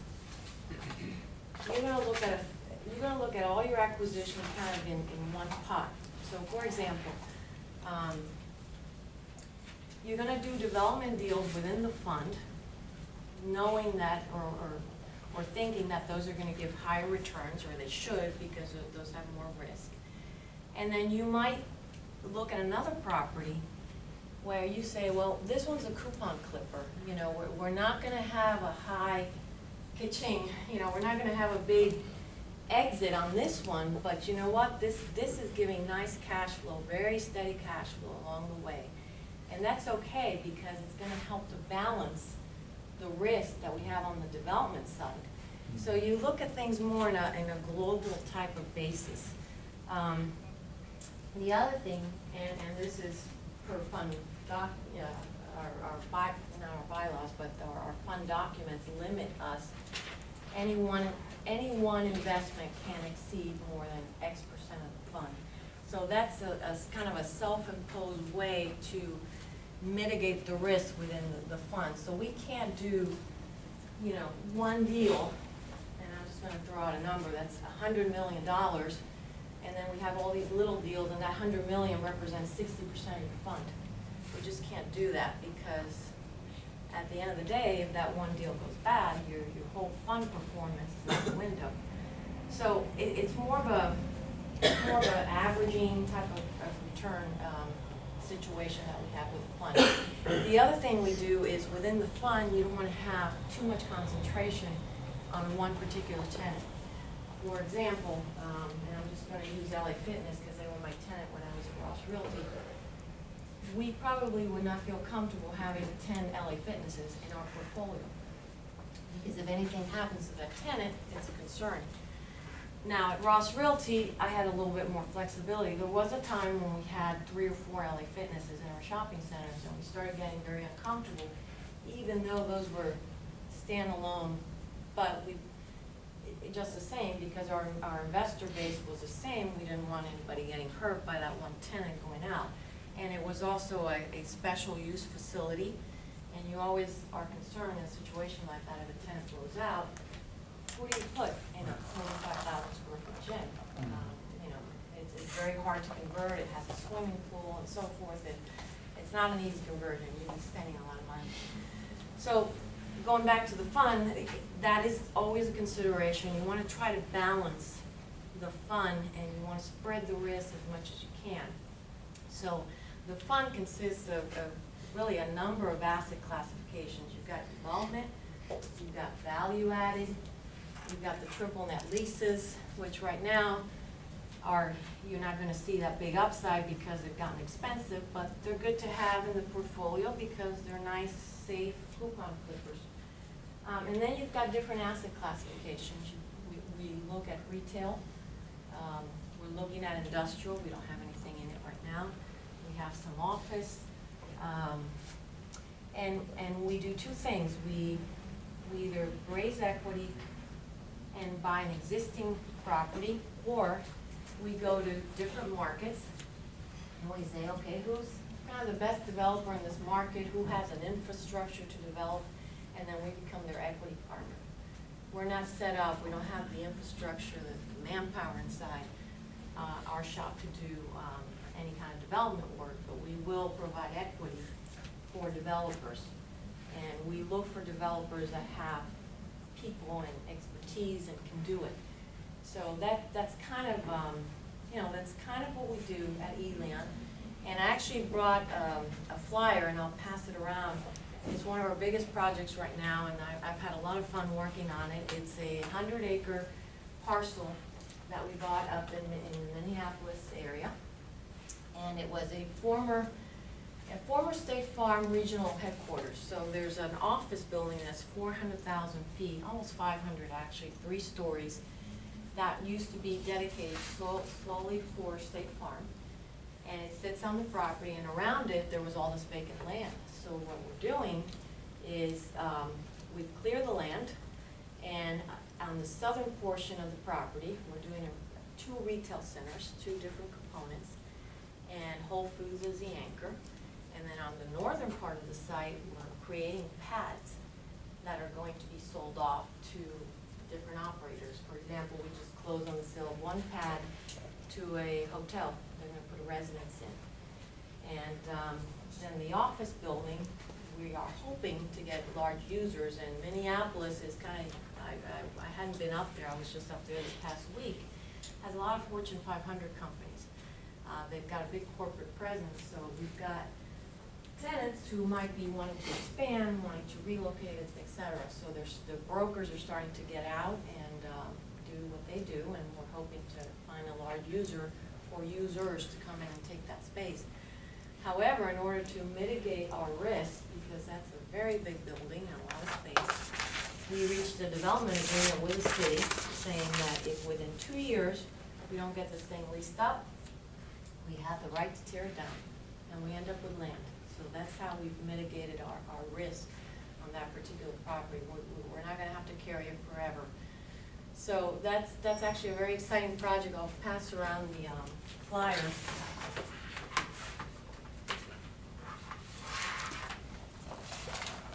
[SPEAKER 9] you're going to look at all your acquisitions kind of in one pot. So for example, you're going to do development deals within the fund, knowing that or thinking that those are going to give higher returns, or they should because those have more risk. And then you might look at another property where you say, well, this one's a coupon clipper, you know, we're not gonna have a high ka-ching, you know, we're not gonna have a big exit on this one, but you know what, this is giving nice cash flow, very steady cash flow along the way. And that's okay, because it's gonna help to balance the risk that we have on the development side. So you look at things more in a global type of basis. The other thing, and this is per fund not our bylaws, but our fund documents limit us. Any one investment can exceed more than X% of the fund. So that's a kind of a self-imposed way to mitigate the risk within the fund. So we can't do, you know, one deal, and I'm just gonna throw out a number, that's $100 million, and then we have all these little deals, and that $100 million represents 60% of your fund. We just can't do that, because at the end of the day, if that one deal goes bad, your whole fund performance is out the window. So it's more of an averaging type of return situation that we have with the fund. The other thing we do is within the fund, you don't want to have too much concentration on one particular tenant. For example, and I'm just going to use LA Fitness because they were my tenant when I was at Ross Realty. We probably would not feel comfortable having 10 LA Fitnesses in our portfolio, because if anything happens to that tenant, it's a concern. Now, at Ross Realty, I had a little bit more flexibility. There was a time when we had 3 or 4 LA Fitnesses in our shopping centers, and we started getting very uncomfortable, even though those were standalone, but just the same, because our investor base was the same, we didn't want anybody getting hurt by that one tenant going out. And it was also a special use facility, and you always are concerned in a situation like that if a tenant goes out, what do you put in a 45,000 square foot gym? You know, it's very hard to convert, it has a swimming pool and so forth, it's not an easy conversion, you'd be spending a lot of money. So, going back to the fund, that is always a consideration. You want to try to balance the fund, and you want to spread the risk as much as you can. So the fund consists of really a number of asset classifications. You've got development, you've got value added, you've got the triple net leases, which right now you're not going to see that big upside because they've gotten expensive, but they're good to have in the portfolio because they're nice, safe coupon clippers. And then you've got different asset classifications. We look at retail. We're looking at industrial. We don't have anything in it right now. We have some office. And we do 2 things. We either raise equity and buy an existing property, or we go to different markets and we say, okay, who's kind of the best developer in this market, who has an infrastructure to develop, and then we become their equity partner. We're not set up, we don't have the infrastructure, the manpower inside our shop to do any kind of development work, but we will provide equity for developers. And we look for developers that have people and expertise and can do it. So that's kind of, you know, that's kind of what we do at ELEON. And I actually brought a flyer, and I'll pass it around. It's one of our biggest projects right now, and I've had a lot of fun working on it. It's a 100-acre parcel that we bought up in the Minneapolis area. And it was a former State Farm regional headquarters. So there's an office building that's 400,000 feet, almost 500 actually, 3 stories, that used to be dedicated solely for State Farm. And it sits on the property, and around it there was all this vacant land. So what we're doing is we've cleared the land, and on the southern portion of the property we're doing 2 retail centers, 2 different components, and Whole Foods is the anchor. And then on the northern part of the site we're creating pads that are going to be sold off to different operators. For example, we just closed on the sale of 1 pad to a hotel. They're going to put a residence in. And then the office building, we are hoping to get large users, and Minneapolis is kind of, I hadn't been up there, I was just up there this past week, has a lot of Fortune 500 companies. They've got a big corporate presence, so we've got tenants who might be wanting to expand, wanting to relocate, et cetera. So the brokers are starting to get out and do what they do, and we're hoping to find a large user or users to come in and take that space. However, in order to mitigate our risk, because that's a very big building and a lot of space, we reached a development agreement with the city saying that if within 2 years we don't get this thing leased up, we have the right to tear it down, and we end up with land. So that's how we've mitigated our risk on that particular property. We're not gonna have to carry it forever. So that's actually a very exciting project. I'll pass around the flyer.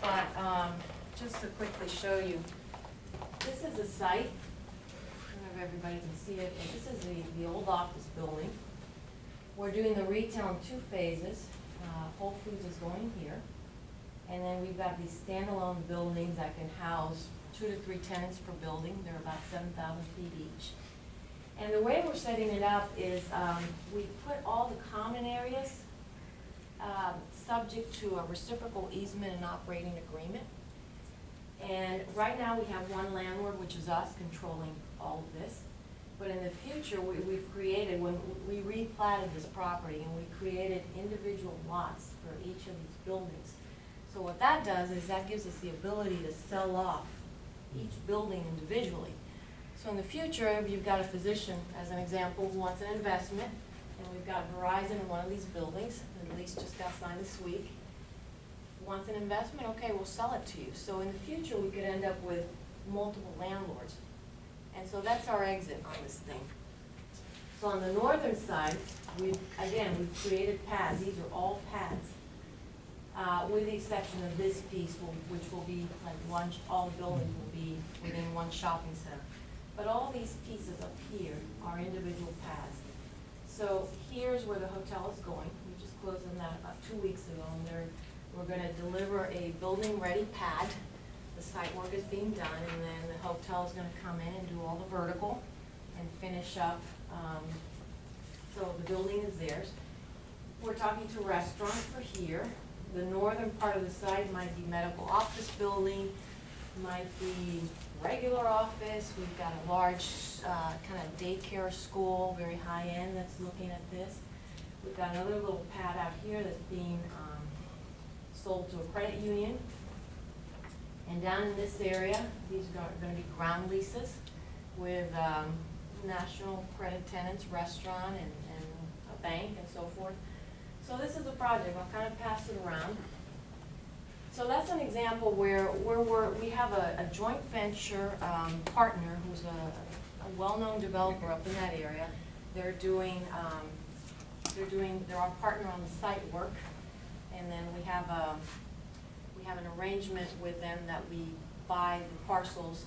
[SPEAKER 9] But just to quickly show you, this is the site. I don't know if everybody can see it, but this is the old office building. We're doing the retail in 2 phases. Whole Foods is going here. And then we've got these standalone buildings that can house 2 to 3 tenants per building. They're about 7,000 feet each. And the way we're setting it up is we put all the common areas subject to a reciprocal easement and operating agreement. And right now we have one landlord, which is us, controlling all of this. But in the future, we've created, when we replatted this property, and we created individual lots for each of these buildings. So what that does is that gives us the ability to sell off each building individually. So in the future, if you've got a physician, as an example, who wants an investment, and we've got Verizon in one of these buildings, the lease just got signed this week, wants an investment, okay, we'll sell it to you. So in the future, we could end up with multiple landlords. And so that's our exit on this thing. So on the northern side, we've created pads. These are all pads, with the exception of this piece, which will be like all the buildings will be within one shopping center. But all these pieces up here are individual pads. So here's where the hotel is going. We just closed on that about 2 weeks ago, and we're going to deliver a building-ready pad. The site work is being done, and then the hotel is going to come in and do all the vertical and finish up. So the building is theirs. We're talking to restaurants for here. The northern part of the site might be medical office building, might be regular office. We've got a large kind of daycare school, very high-end, that's looking at this. We've got another little pad out here that's being sold to a credit union. And down in this area, these are going to be ground leases with national credit tenants, restaurant, and a bank, and so forth. So this is a project. I'll kind of pass it around. So that's an example where we have a joint venture partner who's a well-known developer up in that area. They're our partner on the site work, and then we have an arrangement with them that we buy the parcels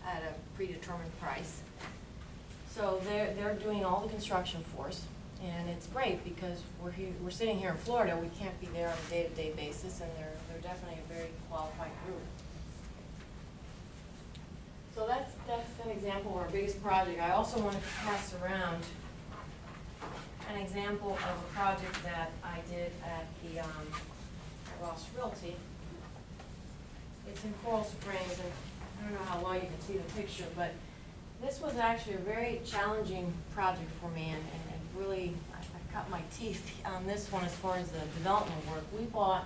[SPEAKER 9] at a predetermined price. So they're doing all the construction for us, and it's great because we're sitting here in Florida. We can't be there on a day-to-day basis, and they're definitely a very qualified group. So that's an example of our biggest project. I also want to pass around an example of a project that I did at the Ross Realty. It's in Coral Springs, and I don't know how well you can see the picture, but this was actually a very challenging project for me, and really, I cut my teeth on this one as far as the development work. We bought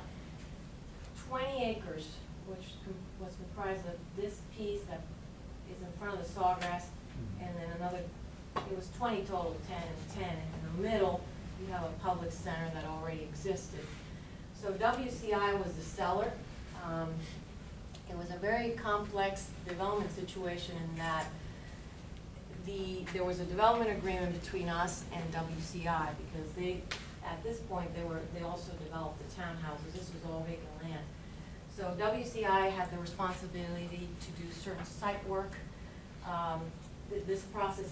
[SPEAKER 9] 20 acres, which was comprised of this piece that is in front of the sawgrass, and then another, it was 20 total, 10 and 10, and in the middle, you have a public center that already existed. So WCI was the seller. It was a very complex development situation in that there was a development agreement between us and WCI because at this point, they also developed the townhouses. This was all vacant land. So WCI had the responsibility to do certain site work. This project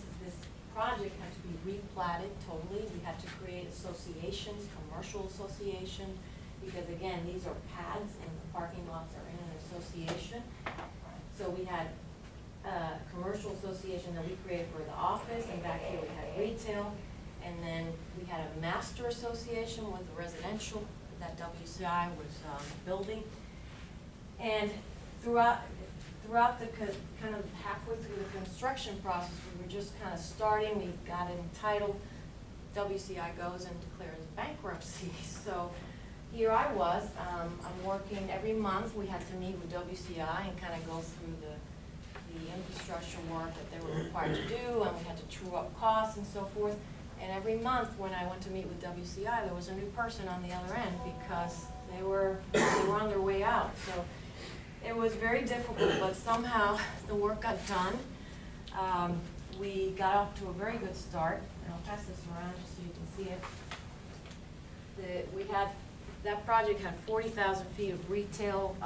[SPEAKER 9] had to be replatted totally. We had to create associations, commercial association, because again, these are pads and the parking lots are in an association. So we had a commercial association that we created for the office, and back here we had retail. And then we had a master association with the residential that WCI was building. And throughout the kind of halfway through the construction process, we were just kind of starting. We got it entitled. WCI goes and declares bankruptcy. So here I was. I'm working every month. We had to meet with WCI and kind of go through the infrastructure work that they were required to do, and we had to true up costs and so forth. And every month when I went to meet with WCI, there was a new person on the other end because they were on their way out. So it was very difficult, but somehow the work got done. We got off to a very good start, and I'll pass this around just so you can see it. That project had 40,000 feet of retail.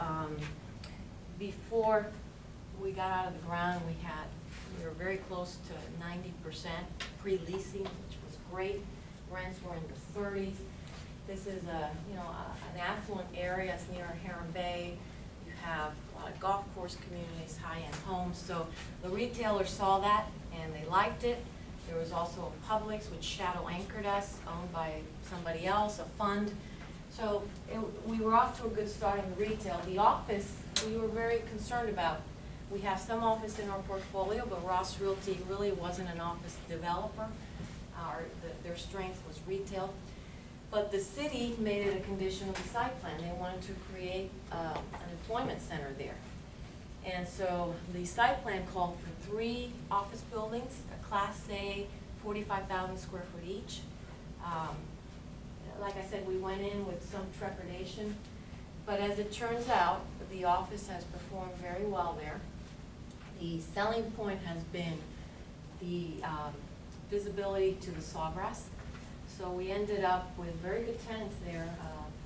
[SPEAKER 9] Before we got out of the ground, we were very close to 90% pre-leasing, which was great. Rents were in the 30s. This is an affluent area. It's near Heron Bay. You have a lot of golf course communities, high-end homes. So the retailers saw that and they liked it. There was also a Publix, which shadow anchored us, owned by somebody else, a fund. So we were off to a good start in the retail. The office, we were very concerned about. We have some office in our portfolio, but Ross Realty really wasn't an office developer. Their strength was retail. But the city made it a condition of the site plan. They wanted to create an employment center there. And so the site plan called for 3 office buildings, a Class A, 45,000 square foot each. Like I said, we went in with some trepidation, but as it turns out, the office has performed very well there. The selling point has been the visibility to the Sawgrass. So we ended up with very good tenants there.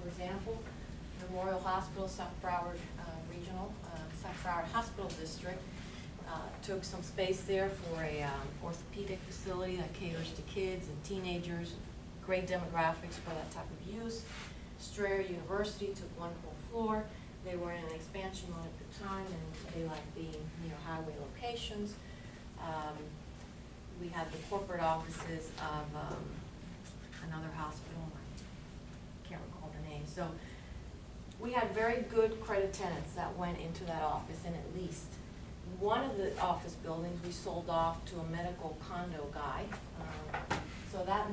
[SPEAKER 9] For example, Memorial Hospital, South Broward Regional, South Broward Hospital District took some space there for a orthopedic facility that caters to kids and teenagers. Great demographics for that type of use. Strayer University took 1 whole floor. They were in an expansion mode at the time, and they like being near highway locations. We had the corporate offices of another hospital. I can't recall the name. So we had very good credit tenants that went into that office, and at least one of the office buildings we sold off to a medical condo guy. So that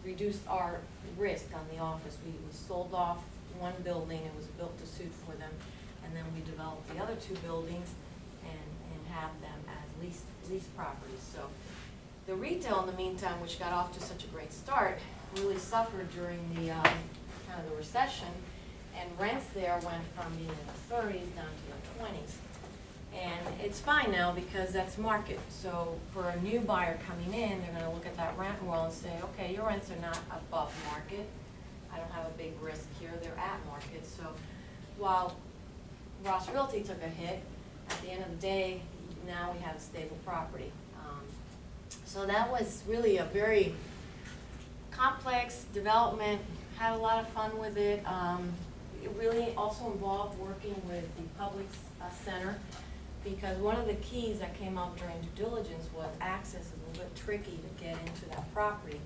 [SPEAKER 9] reduced our risk on the office. We sold off 1 building. It was built to suit for them, and then we developed the other 2 buildings and have them as lease properties. So the retail, in the meantime, which got off to such a great start, really suffered during the kind of the recession, and rents there went from being in the 30s down to the 20s. And it's fine now because that's market. So for a new buyer coming in, they're going to look at that rent roll and say, okay, your rents are not above market. I don't have a big risk here. They're at market. So while Ross Realty took a hit, at the end of the day, now we have a stable property. So that was really a very complex development. Had a lot of fun with it. It really also involved working with the Publix Center, because one of the keys that came up during due diligence was access is a little bit tricky to get into that property.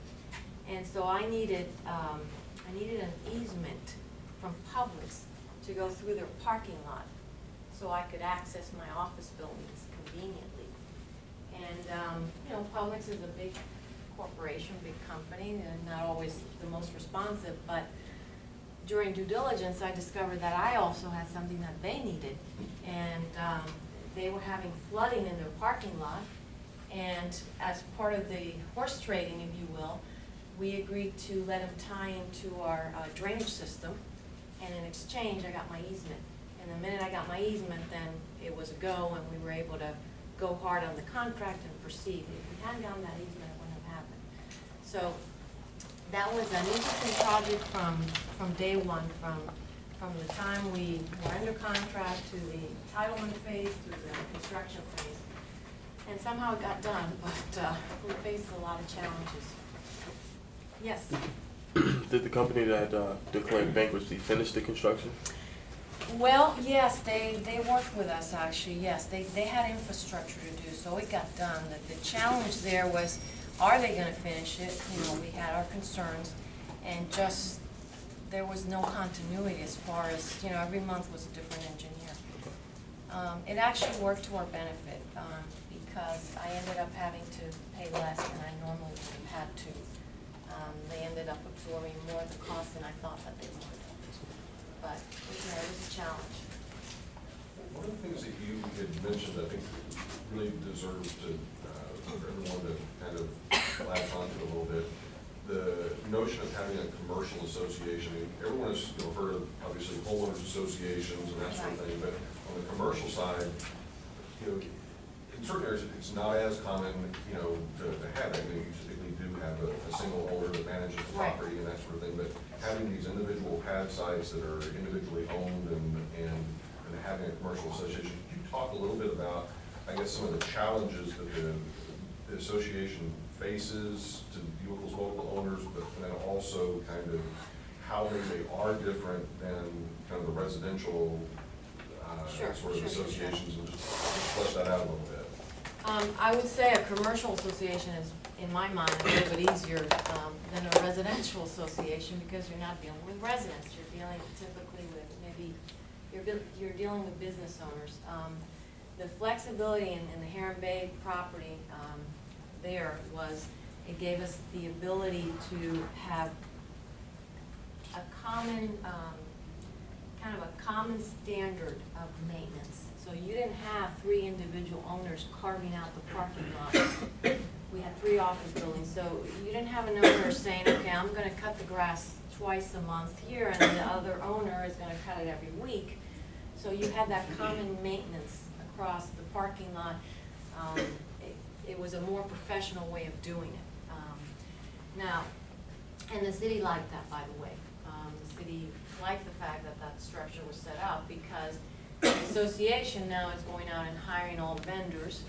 [SPEAKER 9] And so I needed an easement from Publix to go through their parking lot so I could access my office buildings conveniently. And Publix is a big corporation, big company, and not always the most responsive, but during due diligence I discovered that I also had something that they needed. And they were having flooding in their parking lot, and as part of the horse trading, if you will, we agreed to let them tie into our drainage system, and in exchange I got my easement. And the minute I got my easement, then it was a go, and we were able to go hard on the contract and proceed. If we hadn't gotten that easement, it wouldn't have happened. So that was an interesting project from day one, from the time we were under contract to the entitlement phase to the construction phase. And somehow it got done, but we faced a lot of challenges. Yes?
[SPEAKER 3] Did the company that declared bankruptcy finish the construction?
[SPEAKER 9] Well, yes, they worked with us actually, yes. They had infrastructure to do, so it got done. The challenge there was are they gonna finish it? You know, we had our concerns, and just, there was no continuity as far as, you know, every month was a different engineer. It actually worked to our benefit, because I ended up having to pay less than I normally would have had to. They ended up absorbing more of the cost than I thought that they would. But, you know, it was a challenge.
[SPEAKER 6] One of the things that you had mentioned, I think really deserves to, for everyone to kind of latch onto a little bit, the notion of having a commercial association. Everyone has, you know, heard of, obviously, homeowners associations and that sort of thing, but on the commercial side, you know, in certain areas, it's not as common, you know, to have that. You typically do have a single owner that manages the property and that sort of thing, but having these individual pad sites that are individually owned and having a commercial association, could you talk a little bit about, I guess, some of the challenges that the association faces to deal with those local owners, but then also kind of how maybe they are different than kind of the residential sort of associations, and just flesh that out a little bit.
[SPEAKER 9] I would say a commercial association is, in my mind, a little bit easier than a residential association, because you're not dealing with residents. You're dealing typically with maybe, you're dealing with business owners. The flexibility in the Heron Bay property there was, it gave us the ability to have a common, kind of a common standard of maintenance. So you didn't have 3 individual owners carving out the parking lot. We had 3 office buildings, so you didn't have an owner saying, okay, I'm gonna cut the grass twice a month here, and the other owner is gonna cut it every week. So you had that common maintenance across the parking lot. It was a more professional way of doing it. Now, and the city liked that, by the way. The city liked the fact that that structure was set up, because the association now is going out and hiring all the vendors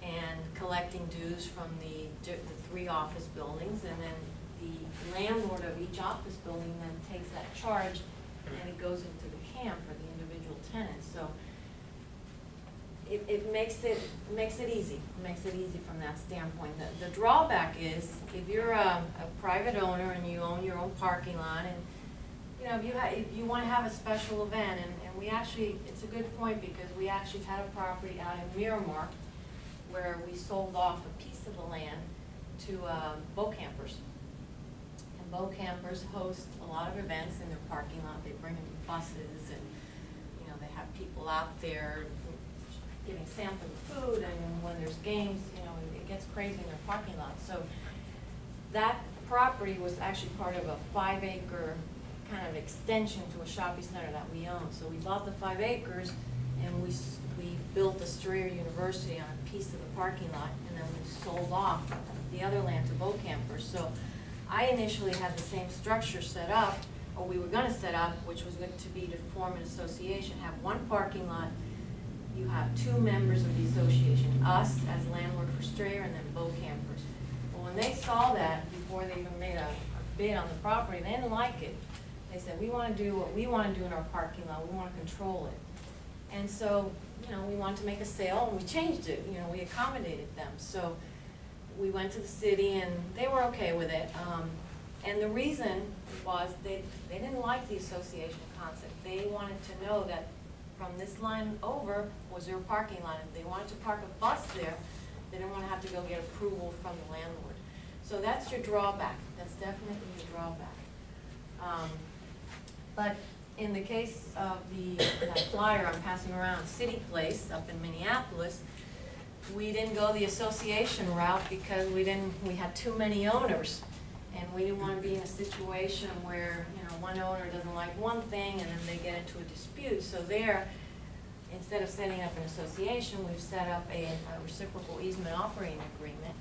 [SPEAKER 9] and collecting dues from the 3 office buildings, and then the landlord of each office building then takes that charge and it goes into the camp for the individual tenants. So it makes it easy. It makes it easy from that standpoint. The drawback is, if you're a private owner and you own your own parking lot, and you know, if you want to have a special event, and we actually, it's a good point, because we actually had a property out in Miramar where we sold off a piece of the land to boat campers. And boat campers host a lot of events in their parking lot. They bring in buses, and you know, they have people out there giving samples of food, and when there's games, you know, it gets crazy in their parking lot. So that property was actually part of a 5-acre kind of extension to a shopping center that we own. So we bought the 5 acres, and we built a Strayer University on a piece of the parking lot, and then we sold off the other land to boat campers. So I initially had the same structure set up, or we were going to set up, which was going to be to form an association, have 1 parking lot. You have 2 members of the association, us as landlord for Strayer, and then boat campers. Well, when they saw that, before they even made a bid on the property, they didn't like it. They said, we want to do what we want to do in our parking lot. We want to control it. And so, you know, we wanted to make a sale, and we changed it. You know, we accommodated them. So we went to the city, and they were okay with it. And the reason was they didn't like the association concept. They wanted to know that from this line over was their parking lot. If they wanted to park a bus there, they didn't want to have to go get approval from the landlord. So that's your drawback. That's definitely your drawback. But in the case of that flyer I'm passing around, City Place up in Minneapolis, we didn't go the association route because we had too many owners, and we didn't want to be in a situation where, you know, one owner doesn't like one thing and then they get into a dispute. So there, instead of setting up an association, we've set up a reciprocal easement operating agreement,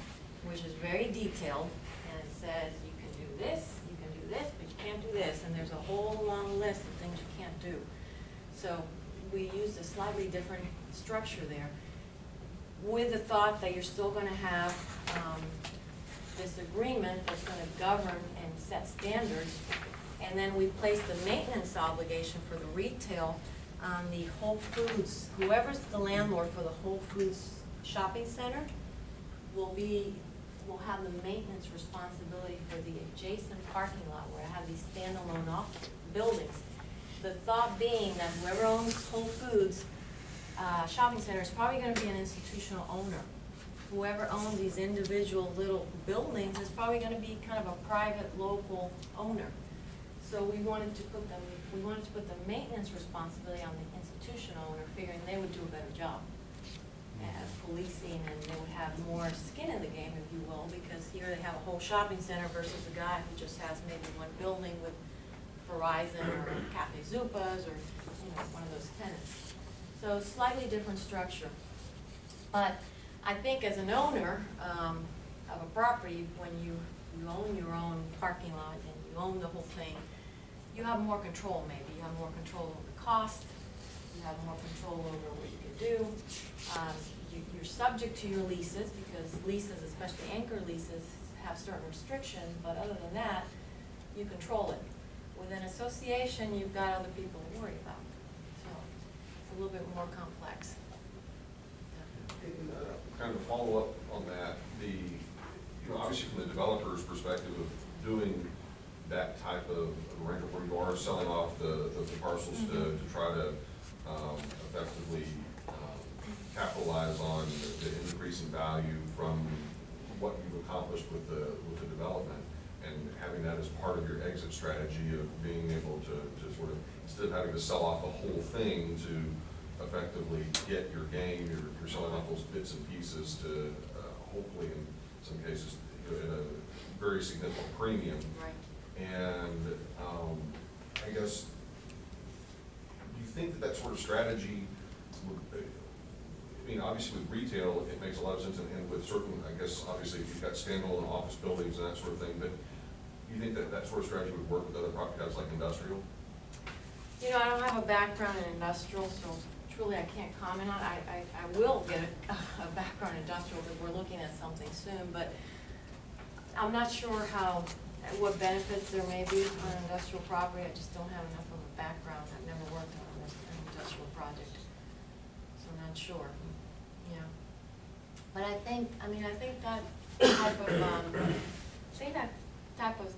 [SPEAKER 9] which is very detailed, and it says you can do this, but you can't do this, and there's a whole long list of things you can't do. So we used a slightly different structure there, with the thought that you're still going to have this agreement that's going to govern and set standards, and then we placed the maintenance obligation for the retail on the Whole Foods. Whoever's the landlord for the Whole Foods shopping center will be will have the maintenance responsibility for the adjacent parking lot where I have these standalone office buildings. The thought being that whoever owns Whole Foods shopping center is probably gonna be an institutional owner. Whoever owns these individual little buildings is probably gonna be kind of a private, local owner. So we wanted to put the maintenance responsibility on the institutional owner, figuring they would do a better job at policing, and they would have more skin in the game, if you will, because here they have a whole shopping center versus a guy who just has maybe one building with Verizon or Cafe Zupas or, one of those tenants. So slightly different structure. But I think as an owner of a property, when you own your own parking lot and you own the whole thing, you have more control maybe. You have more control over the cost. You have more control over what you can do. You're subject to your leases, because leases, especially anchor leases, have certain restrictions, but other than that, you control it. With an association, you've got other people to worry about. So it's a little bit more complex.
[SPEAKER 6] And, kind of follow up on that, obviously from the developer's perspective of doing that type of arrangement where you are selling off the parcels to try to effectively capitalize on the increase in value from what you've accomplished with the development, and having that as part of your exit strategy of being able to sort of, instead of having to sell off the whole thing to effectively get your gain, you're selling off those bits and pieces to hopefully in some cases at a very significant premium.
[SPEAKER 9] Right.
[SPEAKER 6] And I guess, do you think that sort of strategy would, obviously with retail, it makes a lot of sense, and with certain, I guess, obviously if you've got standalone office buildings and that sort of thing, but do you think that sort of strategy would work with other property types like industrial?
[SPEAKER 9] I don't have a background in industrial, so truly I can't comment on it. I will get a background in industrial because we're looking at something soon, but I'm not sure what benefits there may be on an industrial property. I just don't have enough of a background. I've never worked on an industrial project, so I'm not sure. Yeah, but I think that type of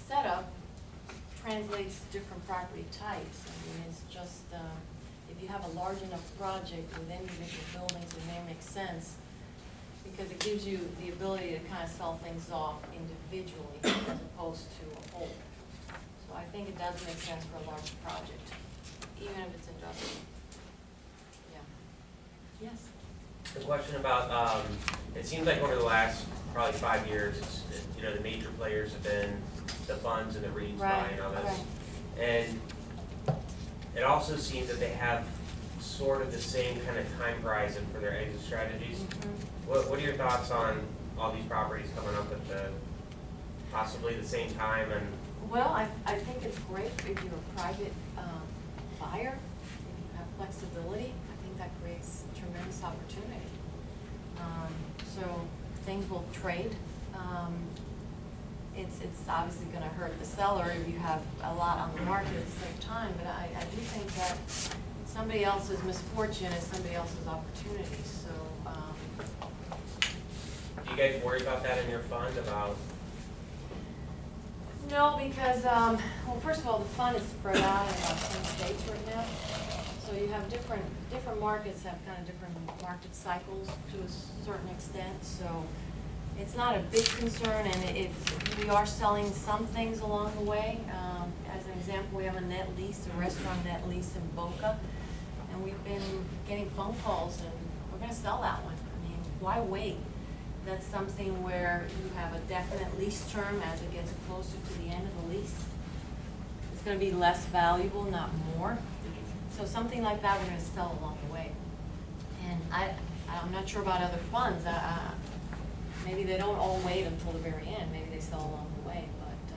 [SPEAKER 9] setup translates to different property types. It's just if you have a large enough project with individual buildings, it may make sense, because it gives you the ability to kind of sell things off individually as opposed to a whole. So I think it does make sense for a large project, even if it's industrial. Yeah. Yes?
[SPEAKER 2] The question about, it seems like over the last probably 5 years, the major players have been the funds and the REITs buying all this.
[SPEAKER 9] Right.
[SPEAKER 2] And it also seems that they have sort of the same kind of time horizon for their exit strategies.
[SPEAKER 9] Mm-hmm.
[SPEAKER 2] What are your thoughts on all these properties coming up at possibly the same time? And
[SPEAKER 9] Well, I think it's great if you're a private buyer, if you have flexibility. I think that creates tremendous opportunity. So things will trade. It's obviously going to hurt the seller if you have a lot on the market at the same time, but I do think that somebody else's misfortune is somebody else's opportunity. So
[SPEAKER 2] do you guys worry about that in your fund?
[SPEAKER 9] No, because, well, first of all, the fund is spread out in about 10 states right now. So you have different markets have kind of different market cycles to a certain extent. So it's not a big concern, and we are selling some things along the way. As an example, we have a net lease, a restaurant net lease in Boca, and we've been getting phone calls, and we're going to sell that one. I mean, why wait? That's something where you have a definite lease term as it gets closer to the end of the lease. It's going to be less valuable, not more. So something like that we're going to sell along the way. And I'm not sure about other funds. Maybe they don't all wait until the very end. Maybe they sell along the way. But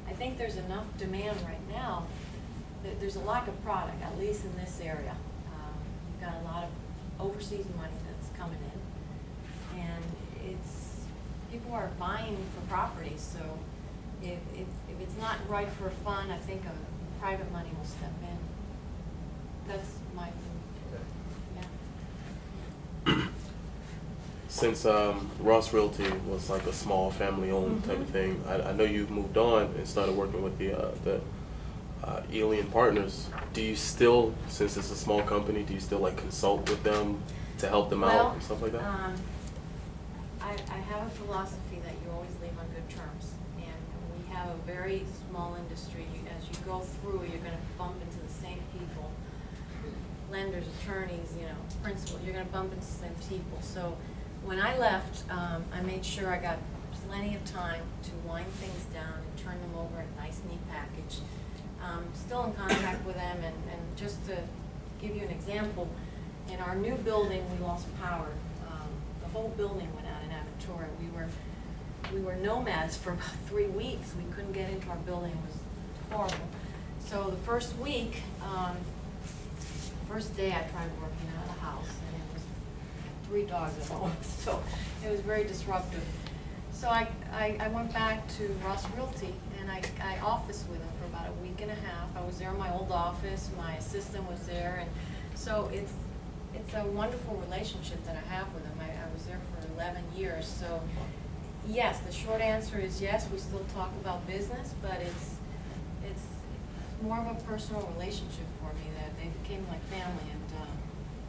[SPEAKER 9] I think there's enough demand right now that there's a lack of product, at least in this area. We've got a lot of overseas money that's coming in. And people are buying for property, so if it's not right for a fund, I think a private money will step in. That's my opinion. Yeah.
[SPEAKER 3] since Ross Realty was like a small family-owned type of thing, I know you've moved on and started working with the Alien Partners. Do you still, since it's a small company, do you still like consult with them to help them out and stuff like that?
[SPEAKER 9] I have a philosophy that you always leave on good terms, and we have a very small industry. As you go through, you're going to bump into the same people, lenders, attorneys, you know, principal. You're going to bump into the same people. So when I left, I made sure I got plenty of time to wind things down and turn them over in a nice, neat package. Still in contact with them, and just to give you an example, in our new building, we lost power. The whole building went out in Aventura. We were nomads for about 3 weeks. We couldn't get into our building. It was horrible. So the first week, first day I tried working out of the house, and it was 3 dogs at home, so it was very disruptive. So I went back to Ross Realty, and I officed with them for about a week and a half. I was there in my old office, my assistant was there, and so it's a wonderful relationship that I have with them. I was there for 11 years, so yes, the short answer is yes, we still talk about business, but it's more of a personal relationship for me, that they became like family, and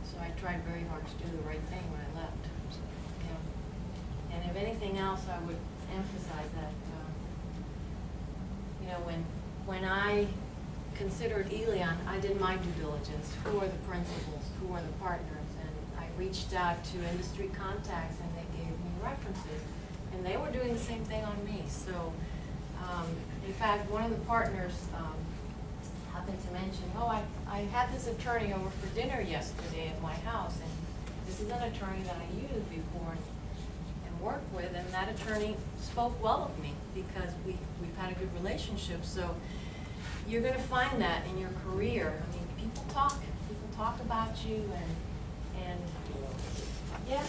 [SPEAKER 9] so I tried very hard to do the right thing when I left. So, yeah. And if anything else, I would emphasize that, you know, when I considered Elion, I did my due diligence. Who are the principals? Who are the partners? And I reached out to industry contacts, and they gave me references. And they were doing the same thing on me. So, in fact, one of the partners happened to mention, oh, I had this attorney over for dinner yesterday at my house, and this is an attorney that I used before and worked with, and that attorney spoke well of me because we've had a good relationship. So you're going to find that in your career. I mean, people talk about you, and yeah,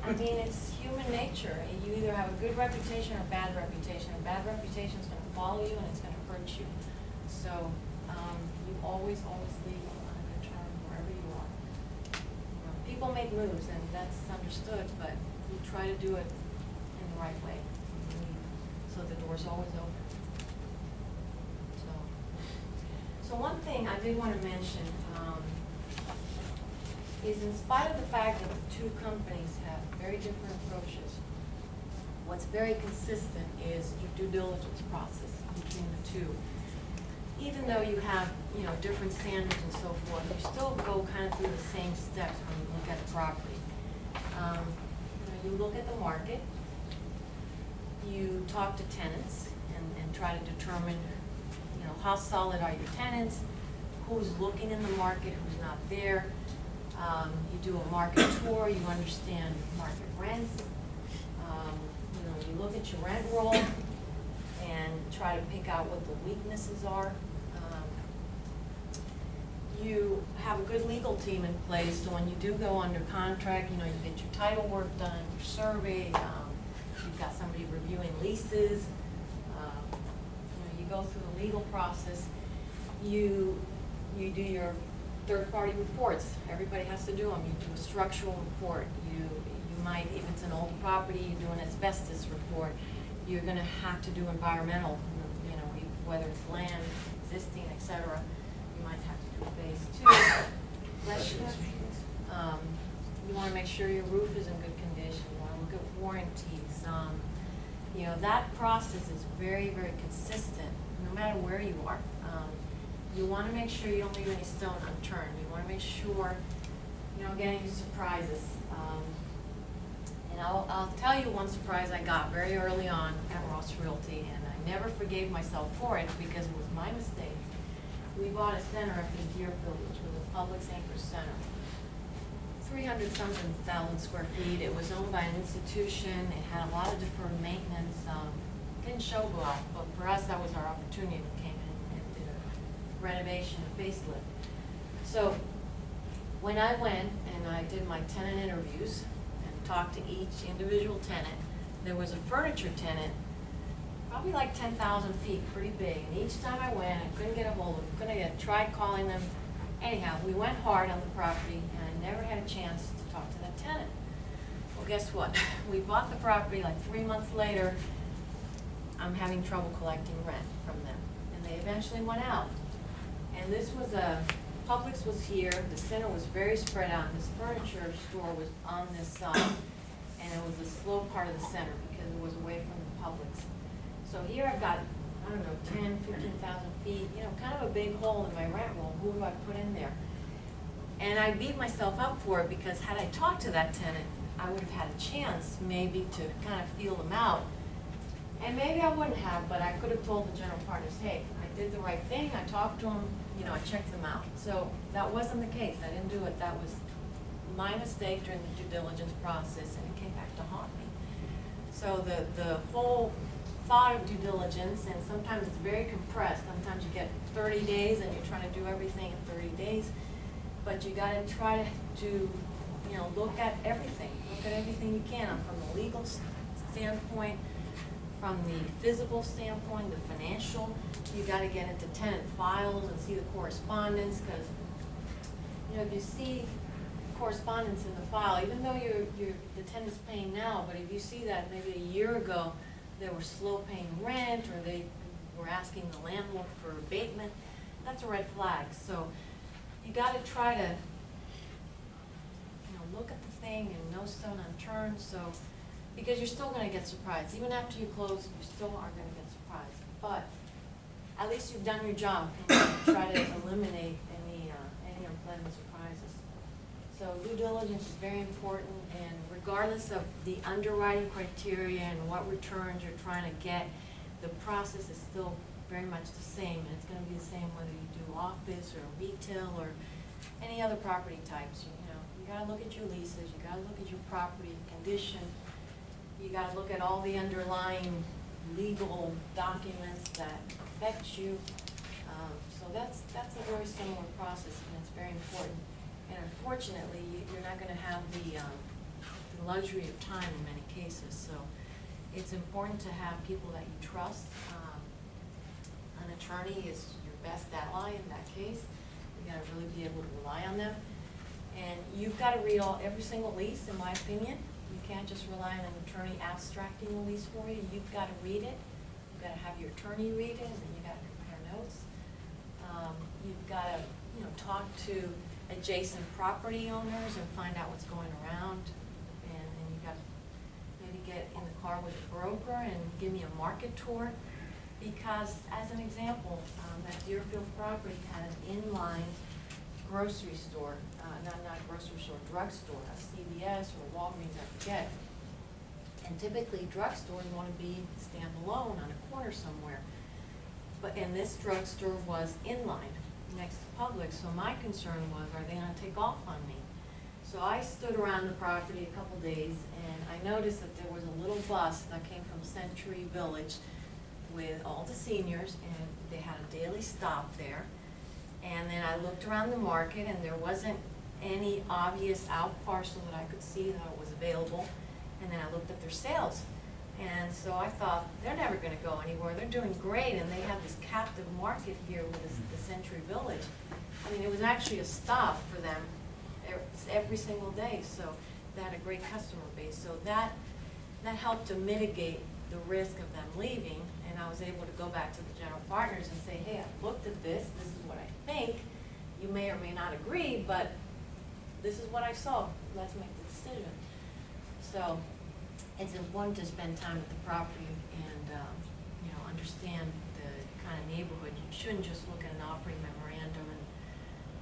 [SPEAKER 9] I mean, it's human nature. You either have a good reputation or a bad reputation. A bad reputation is going to follow you, and it's going to hurt you. So you always leave on a good term wherever you are. You know, people make moves, and that's understood, but you try to do it in the right way. So the door's always open. So one thing I did want to mention is, in spite of the fact that the two companies have very different approaches, what's very consistent is your due diligence process between the two. Even though you have, you know, different standards and so forth, you still go kind of through the same steps when you look at a property. You know, you look at the market, you talk to tenants and try to determine, you know, how solid are your tenants, who's looking in the market, who's not there. You do a market tour, you understand market rents. You know, you look at your rent roll and try to pick out what the weaknesses are. You have a good legal team in place, so when you do go under contract, you know, you get your title work done, your survey, you've got somebody reviewing leases. You go through the legal process. You do your third-party reports. Everybody has to do them. You do a structural report. You might, if it's an old property, you do an asbestos report. You're going to have to do environmental, you know, whether it's land, existing, etc. You might have to do phase 2. Bless you. You want to make sure your roof is in good condition. You want to look at warranties. You know, that process is very, very consistent, no matter where you are. You want to make sure you don't leave any stone unturned. You want to make sure you don't get any surprises. And I'll tell you one surprise I got very early on at Ross Realty, and I never forgave myself for it because it was my mistake. We bought a center up in Deerfield, which was a Publix anchor center. 300-something thousand square feet. It was owned by an institution. It had a lot of deferred maintenance. Didn't show well, but for us that was our opportunity. We came in and did a renovation, a facelift. So when I went and I did my tenant interviews and talked to each individual tenant, there was a furniture tenant, probably like 10,000 feet, pretty big. And each time I went, I couldn't get a hold of them. Tried calling them. Anyhow, we went hard on the property, and I never had a chance to talk to that tenant. Well, guess what? We bought the property like 3 months later. I'm having trouble collecting rent from them. And they eventually went out. And this was Publix was here, the center was very spread out, and this furniture store was on this side. And it was a slow part of the center because it was away from the Publix. So here I've got, I don't know, 10, 15,000 feet, you know, kind of a big hole in my rent roll. Who do I put in there? And I beat myself up for it because had I talked to that tenant, I would have had a chance maybe to kind of feel them out. And maybe I wouldn't have, but I could have told the general partners, hey, I did the right thing, I talked to them, you know, I checked them out. So that wasn't the case, I didn't do it. That was my mistake during the due diligence process, and it came back to haunt me. So the whole thought of due diligence, and sometimes it's very compressed. Sometimes you get 30 days and you're trying to do everything in 30 days. But you gotta try to, you know, look at everything. Look at everything you can, from the legal standpoint, from the physical standpoint, the financial. You gotta get into tenant files and see the correspondence, because, you know, if you see correspondence in the file, even though the tenant's paying now, but if you see that maybe a year ago they were slow paying rent, or they were asking the landlord for abatement, that's a red flag. So you got to try to, you know, look at the thing and no stone unturned. So, because you're still going to get surprised, even after you close, you still are going to get surprised. But at least you've done your job and try to eliminate any unpleasant surprises. So due diligence is very important, and regardless of the underwriting criteria and what returns you're trying to get, the process is still very much the same, and it's going to be the same whether you do office or retail or any other property types. You know, you got to look at your leases, you got to look at your property condition, you got to look at all the underlying legal documents that affect you. So that's a very similar process, and it's very important. And unfortunately, you're not going to have the luxury of time in many cases. So it's important to have people that you trust. An attorney is your best ally in that case. You got to really be able to rely on them. And you've got to read every single lease, in my opinion. You can't just rely on an attorney abstracting the lease for you. You've got to read it. You've got to have your attorney read it, and then you've got to compare notes. You've got to, you know, talk to adjacent property owners and find out what's going around. And you've got to maybe get in the car with a broker and give me a market tour. Because, as an example, that Deerfield property had an inline grocery store, not grocery store, drugstore, a CVS or a Walgreens, I forget. And typically drugstores want to be standalone on a corner somewhere. And this drugstore was inline next to Publix, so my concern was, are they going to take off on me? So I stood around the property a couple days, and I noticed that there was a little bus that came from Century Village with all the seniors, and they had a daily stop there. And then I looked around the market, and there wasn't any obvious out parcel that I could see that it was available. And then I looked at their sales. And so I thought, they're never going to go anywhere. They're doing great, and they have this captive market here with the Century Village. I mean, it was actually a stop for them every single day. So they had a great customer base. So that helped to mitigate the risk of them leaving. And I was able to go back to the general partners and say, hey, I looked at this. This is what I think. You may or may not agree, but this is what I saw. Let's make the decision. So it's important to spend time with the property and you know, understand the kind of neighborhood. You shouldn't just look at an offering memorandum and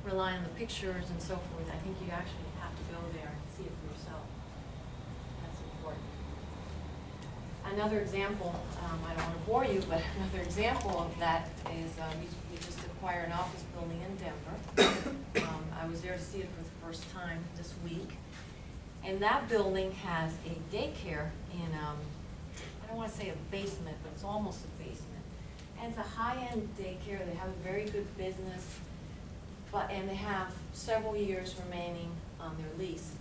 [SPEAKER 9] rely on the pictures and so forth. I think you actually have to go there and see it for yourself. That's important. Another example, I don't want to bore you, but another example of that is we just acquired an office building in Denver. I was there to see it for the first time this week. And that building has a daycare in, I don't want to say a basement, but it's almost a basement. And it's a high-end daycare. They have a very good business, and they have several years remaining on their lease.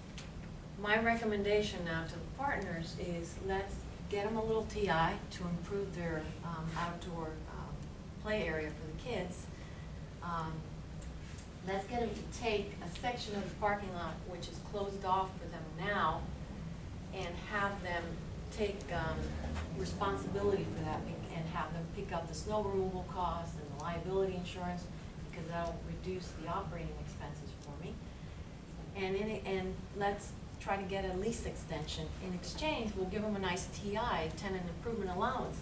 [SPEAKER 9] My recommendation now to the partners is let's get them a little TI to improve their outdoor play area for the kids. Let's get them to take a section of the parking lot which is closed off for them now and have them take responsibility for that and have them pick up the snow removal costs and the liability insurance, because that'll reduce the operating expenses for me. And let's try to get a lease extension. In exchange, we'll give them a nice TI, tenant improvement allowance,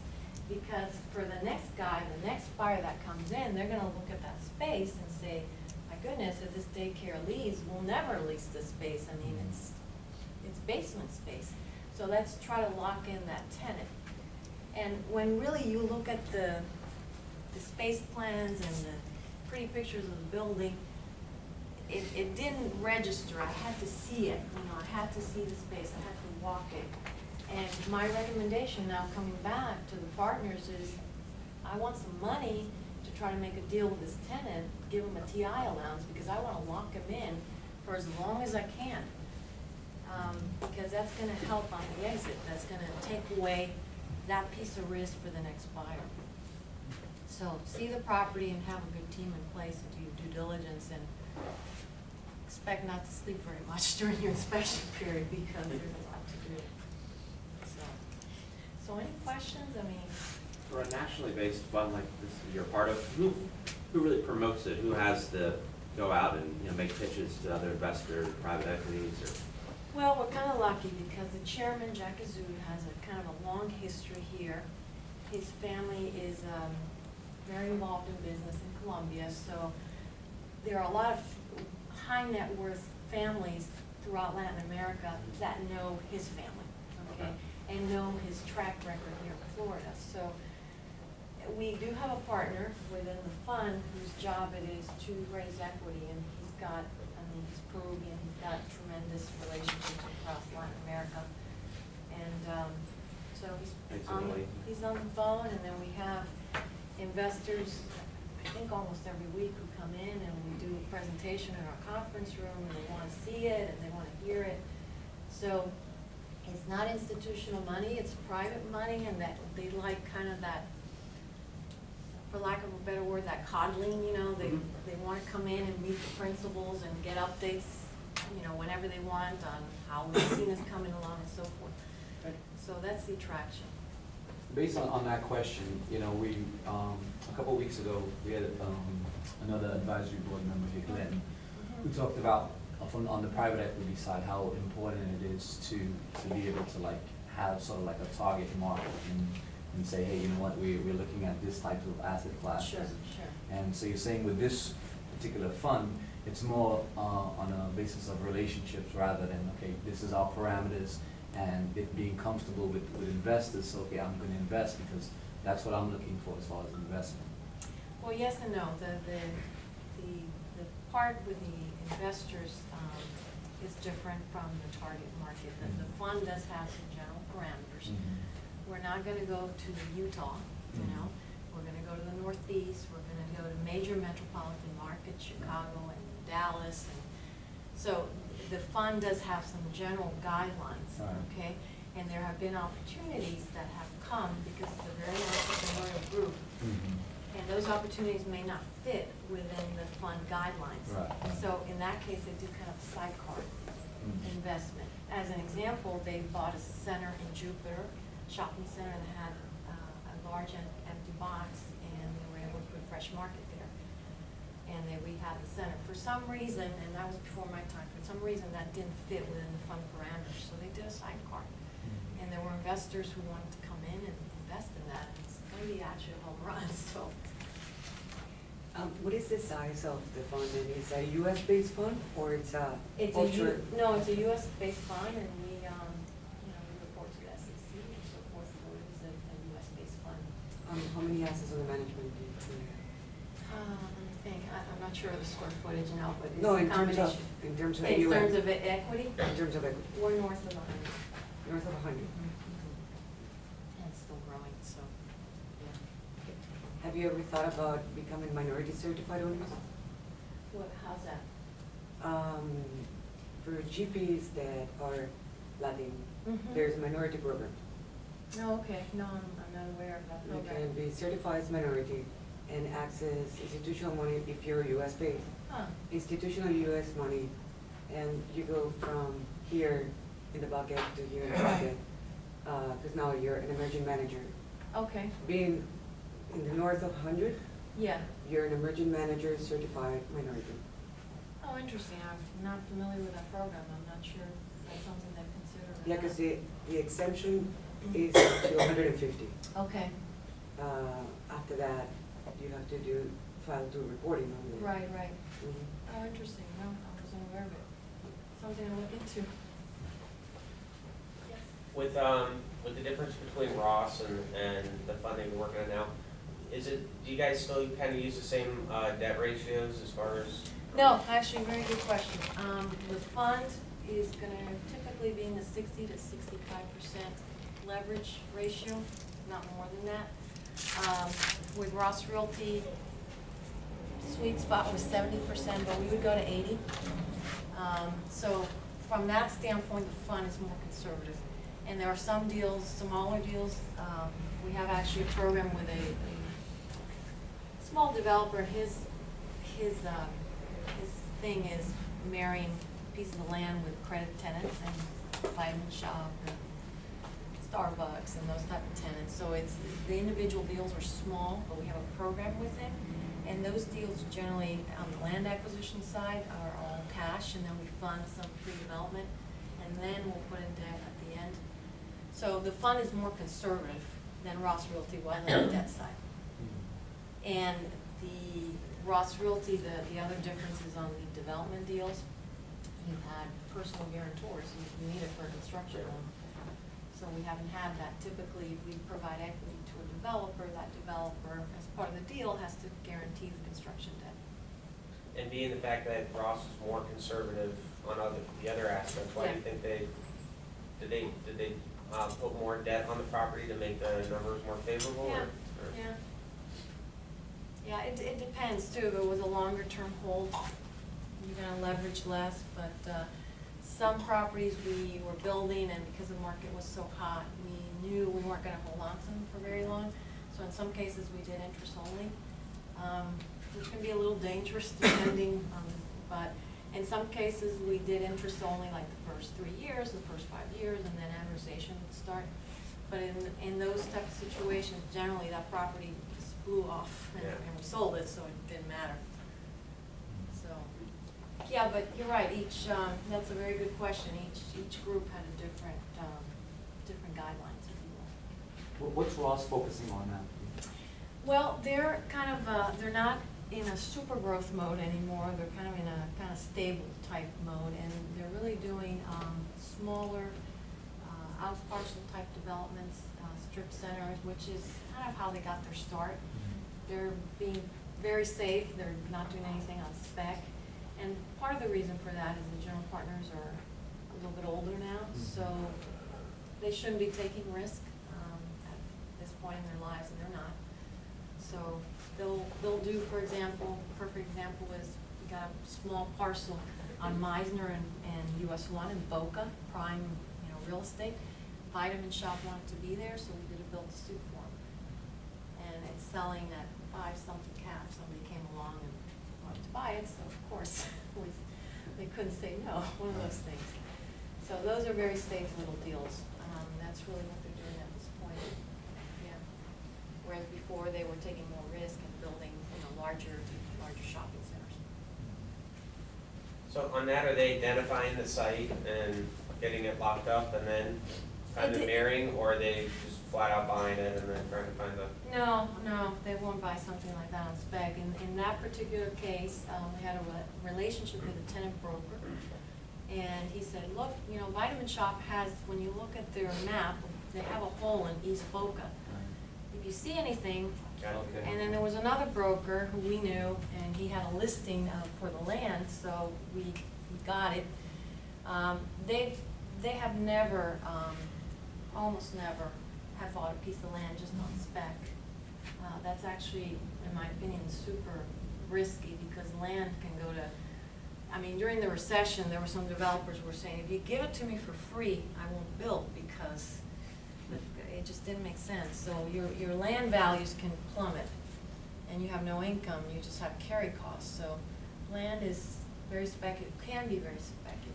[SPEAKER 9] because for the next guy, the next buyer that comes in, they're gonna look at that space and say, my goodness, if this daycare leaves, we'll never lease this space. I mean, it's basement space. So let's try to lock in that tenant. And when really you look at the space plans and the pretty pictures of the building, it didn't register. I had to see it, you know, I had to see the space, I had to walk it. And my recommendation now coming back to the partners is, I want some money to try to make a deal with this tenant, give him a TI allowance, because I wanna lock him in for as long as I can. Because that's gonna help on the exit, that's gonna take away that piece of risk for the next buyer. So see the property and have a good team in place and do your due diligence, and expect not to sleep very much during your inspection period, because there's a lot to do. So any questions? I mean,
[SPEAKER 8] for a nationally based fund like this you're part of, who really promotes it? Who has to go out and make pitches to other investors, private equities, or?
[SPEAKER 9] well, we're kind of lucky because the chairman, Jack Azoud, has a kind of a long history here. His family is very involved in business in Colombia, so there are a lot of high net worth families throughout Latin America that know his family, okay, and know his track record here in Florida. So we do have a partner within the fund whose job it is to raise equity, and he's got, I mean, he's Peruvian, he's got tremendous relationships across Latin America. And so he's on the phone, and then we have investors, I think almost every week, who come in and we do a presentation in our conference room, and they want to see it and they want to hear it. So it's not institutional money, it's private money, and that they like kind of that, for lack of a better word, that coddling, you know, they want to come in and meet the principals and get updates, you know, whenever they want on how leasing is coming along and so forth. So that's the attraction.
[SPEAKER 1] Based on that question, you know, we, a couple of weeks ago, we had another advisory board member here, Glenn, who talked about, on the private equity side, how important it is to be able to like have sort of like a target market and say, hey, you know what, we're looking at this type of asset class.
[SPEAKER 9] Sure, sure.
[SPEAKER 1] And so you're saying with this particular fund, it's more on a basis of relationships rather than, okay, this is our parameters, and it being comfortable with investors, so okay, I'm going to invest because that's what I'm looking for as far as investment.
[SPEAKER 9] Well, yes and no. The part with the investors is different from the target market. The fund does have some general parameters. We're not going to go to Utah, you know. We're going to go to the Northeast. We're going to go to major metropolitan markets, Chicago and Dallas. And so the fund does have some general guidelines, okay? And there have been opportunities that have come because it's a very entrepreneurial group. And those opportunities may not fit within the fund guidelines. So in that case, they do kind of sidecar investment. As an example, they bought a center in Jupiter, shopping center that had a large empty box, and they were able to put Fresh Market there. And they rehabbed the center. For some reason, and that was before my time, for some reason that didn't fit within the fund parameters, so they did a sidecar. And there were investors who wanted to come in and invest in that. It's going to be actually a home run, so.
[SPEAKER 10] What is the size of the fund, and is it a U.S.-based fund, or it's a offshore?
[SPEAKER 9] No, it's a U.S.-based fund, and we, you know, we report to the SEC and so forth, so it is a U.S.-based fund.
[SPEAKER 10] How many assets under management do you
[SPEAKER 9] Let me think, I'm not sure of the square footage now, but it's
[SPEAKER 10] No,
[SPEAKER 9] a
[SPEAKER 10] in terms of,
[SPEAKER 9] combination.
[SPEAKER 10] in terms of
[SPEAKER 9] In
[SPEAKER 10] AUM.
[SPEAKER 9] terms of equity,
[SPEAKER 10] In terms of equity,
[SPEAKER 9] we're north of 100.
[SPEAKER 10] north of 100.
[SPEAKER 9] And it's still growing, so, yeah.
[SPEAKER 10] Have you ever thought about becoming minority certified owners?
[SPEAKER 9] How's that?
[SPEAKER 10] For GPs that are Latin, there's a minority program.
[SPEAKER 9] No, okay, no, I'm not aware of that.
[SPEAKER 10] You
[SPEAKER 9] Okay.
[SPEAKER 10] can be certified as minority and access institutional money if you're US based.
[SPEAKER 9] Huh.
[SPEAKER 10] Institutional US money, and you go from here in the bucket to here in the bucket, because now you're an emerging manager.
[SPEAKER 9] Okay,
[SPEAKER 10] Being in the north of 100,
[SPEAKER 9] yeah.
[SPEAKER 10] you're an emerging manager certified minority.
[SPEAKER 9] Oh, interesting. I'm not familiar with that program. I'm not sure if that's something they consider. or
[SPEAKER 10] Yeah,
[SPEAKER 9] not.
[SPEAKER 10] because the exemption is to 150.
[SPEAKER 9] Okay,
[SPEAKER 10] After that, you have to file do reporting on it.
[SPEAKER 9] right, right.
[SPEAKER 10] Mhm.
[SPEAKER 9] Oh, interesting. No, I wasn't aware of it. Something to look into. Yes.
[SPEAKER 2] With the difference between Ross and the funding we're working on now, do you guys still kind of use the same debt ratios as far as?
[SPEAKER 9] No, actually, very good question. The fund is gonna typically be in the 60 to 65% leverage ratio, not more than that. With Ross Realty, sweet spot was 70%, but we would go to 80. So from that standpoint, the fund is more conservative. And there are some deals, smaller deals. We have actually a program with a small developer. His thing is marrying a piece of the land with credit tenants and vitamin shop and Starbucks and those type of tenants. So it's, the individual deals are small, but we have a program with him. And those deals generally, on the land acquisition side, are all cash, and then we fund some pre-development, and then we'll put in debt at the end. So the fund is more conservative than Ross Realty was on the debt side. And the Ross Realty, the other difference is on the development deals. You had personal guarantors, you need it for a construction loan. So we haven't had that. Typically, if we provide equity to a developer, that developer, as part of the deal, has to guarantee the construction debt.
[SPEAKER 2] And being the fact that Ross is more conservative on the other aspects, why do you think did they put more debt on the property to make the numbers more favorable?
[SPEAKER 9] Yeah,
[SPEAKER 2] or?
[SPEAKER 9] yeah. Yeah, it depends too. If it was a longer term hold, you're gonna leverage less, but some properties we were building, and because the market was so hot, we knew we weren't gonna hold on to them for very long. So in some cases, we did interest only, which can be a little dangerous depending on, but in some cases, we did interest only like the first 3 years, the first 5 years, and then amortization would start. But in those type of situations, generally that property just flew off, and we sold it, so it didn't matter. So, yeah, but you're right. That's a very good question. Each group had a different guidelines, if you will.
[SPEAKER 1] What's Ross focusing on now?
[SPEAKER 9] Well, they're kind of they're not in a super growth mode anymore. They're kind of in a kind of stable type mode, and they're really doing smaller out parcel type developments, strip centers, which is kind of how they got their start. They're being very safe. They're not doing anything on spec. And part of the reason for that is the general partners are a little bit older now, so they shouldn't be taking risk at this point in their lives, and they're not. So they'll do, for example, perfect example is we got a small parcel on Meisner and US 1 in Boca, prime, real estate. Vitamin Shop wanted to be there, so we did a build-to-suit for them. And it's selling at 5-something cash. Somebody came along and wanted to buy it, so of course they couldn't say no. One of those things. So those are very safe little deals. That's really what they're doing at this point. Yeah. Whereas before they were taking more risk and building, larger shopping centers.
[SPEAKER 2] So on that, are they identifying the site and getting it locked up and then kind of marrying, or are they just flat out buying it and then trying to find the?
[SPEAKER 9] No, they won't buy something like that on spec. In that particular case, we had a relationship with a tenant broker, and he said, look, Vitamin Shop has, when you look at their map, they have a hole in East Boca. If you see anything,
[SPEAKER 2] Okay.
[SPEAKER 9] and then there was another broker who we knew, and he had a listing for the land, so we got it. They have never, almost never, have bought a piece of land just on spec. That's actually, in my opinion, super risky, because land can go to, during the recession, there were some developers who were saying, if you give it to me for free, I won't build, because it just didn't make sense. So your land values can plummet, and you have no income, you just have carry costs. So land is very speculative, can be very speculative.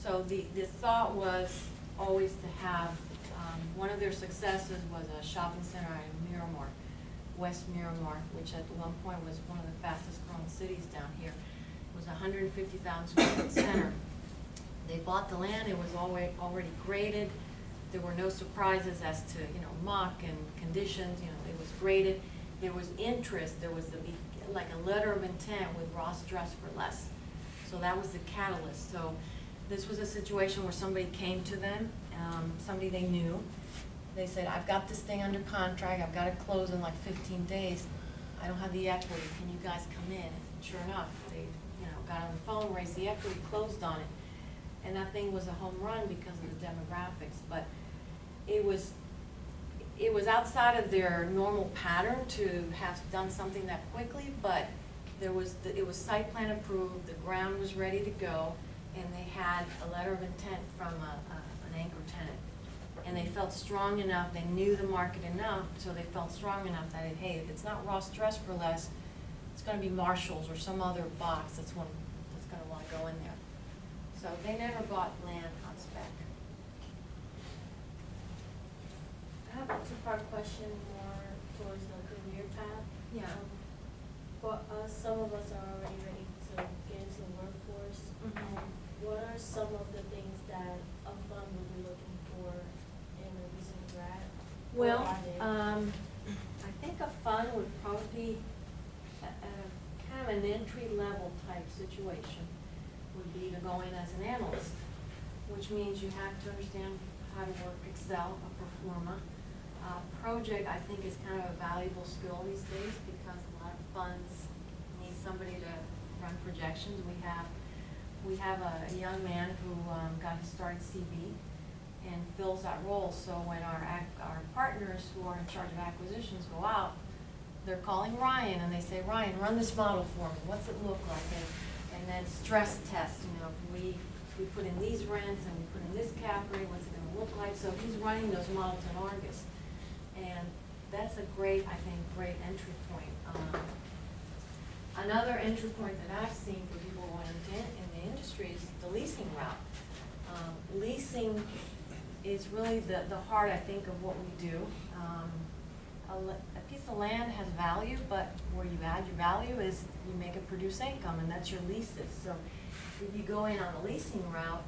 [SPEAKER 9] So the thought was always to have, one of their successes was a shopping center in Miramar, West Miramar, which at one point was one of the fastest growing cities down here. It was a 150,000 square foot center. They bought the land, it was already graded. There were no surprises as to, muck and conditions, it was graded. There was interest, there was like a letter of intent with Ross Dress for Less. So that was the catalyst. So this was a situation where somebody came to them, somebody they knew. They said, I've got this thing under contract, I've got to close in like 15 days. I don't have the equity, can you guys come in? And sure enough, they got on the phone, raised the equity, closed on it. And that thing was a home run because of the demographics. But it was outside of their normal pattern to have done something that quickly, but it was site plan approved, the ground was ready to go, and they had a letter of intent from an anchor tenant. And they felt strong enough, they knew the market enough, so they felt strong enough that, hey, if it's not Ross Dress for Less, it's gonna be Marshall's or some other box that's gonna wanna go in there. So they never bought land on spec.
[SPEAKER 11] I have a two-part question more towards the career path.
[SPEAKER 9] Yeah.
[SPEAKER 11] For us, some of us are already ready to get into the workforce. What are some of the things that a fund would be looking for in a recent grad?
[SPEAKER 9] Well,
[SPEAKER 11] Or are they-
[SPEAKER 9] I think a fund would probably be kind of an entry-level type situation, would be to go in as an analyst, which means you have to understand how to work Excel, a performa. Project, I think, is kind of a valuable skill these days because a lot of funds need somebody to run projections. We have a young man who got his start at CB and fills that role. So when our partners who are in charge of acquisitions go out, they're calling Ryan and they say, Ryan, run this model for me. What's it look like? And then stress test, we put in these rents and we put in this cap rate, what's it gonna look like? So he's running those models in Argus. And that's a great entry point. Another entry point that I've seen for people going in the industry is the leasing route. Leasing is really the heart, I think, of what we do. A piece of land has value, but where you add your value is you make it produce income, and that's your leases. So if you go in on a leasing route,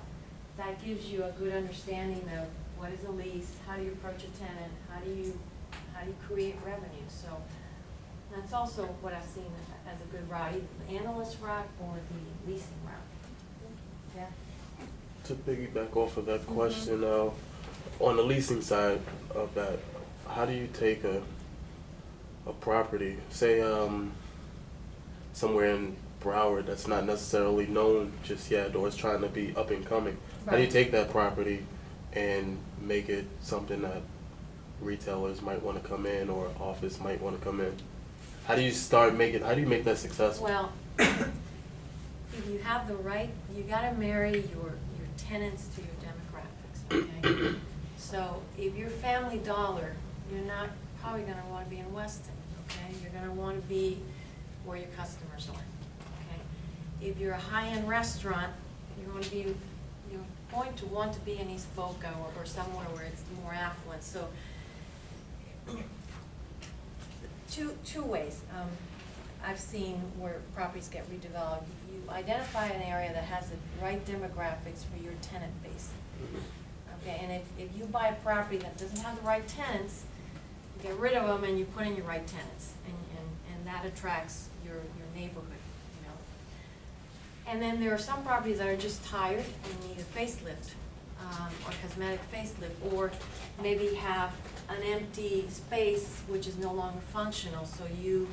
[SPEAKER 9] that gives you a good understanding of what is a lease, how do you approach a tenant, how do you create revenue. So that's also what I've seen as a good route, either the analyst route or the leasing route. Yeah.
[SPEAKER 3] To piggyback off of that question, on the leasing side of that, how do you take a property, say somewhere in Broward that's not necessarily known just yet or is trying to be up and coming? Right. How do you take that property and make it something that retailers might want to come in or office might want to come in? How do you make that successful?
[SPEAKER 9] Well, if you have the right, you gotta marry your tenants to your demographics, okay? So if you're Family Dollar, you're not probably gonna wanna be in Weston, okay? You're gonna wanna be where your customers are, okay? If you're a high-end restaurant, you're going to want to be in East Boca or somewhere where it's more affluent. So two ways I've seen where properties get redeveloped. You identify an area that has the right demographics for your tenant base. Okay, and if you buy a property that doesn't have the right tenants, you get rid of them and you put in your right tenants, and that attracts your neighborhood. And then there are some properties that are just tired and need a facelift, or cosmetic facelift, or maybe have an empty space which is no longer functional. So you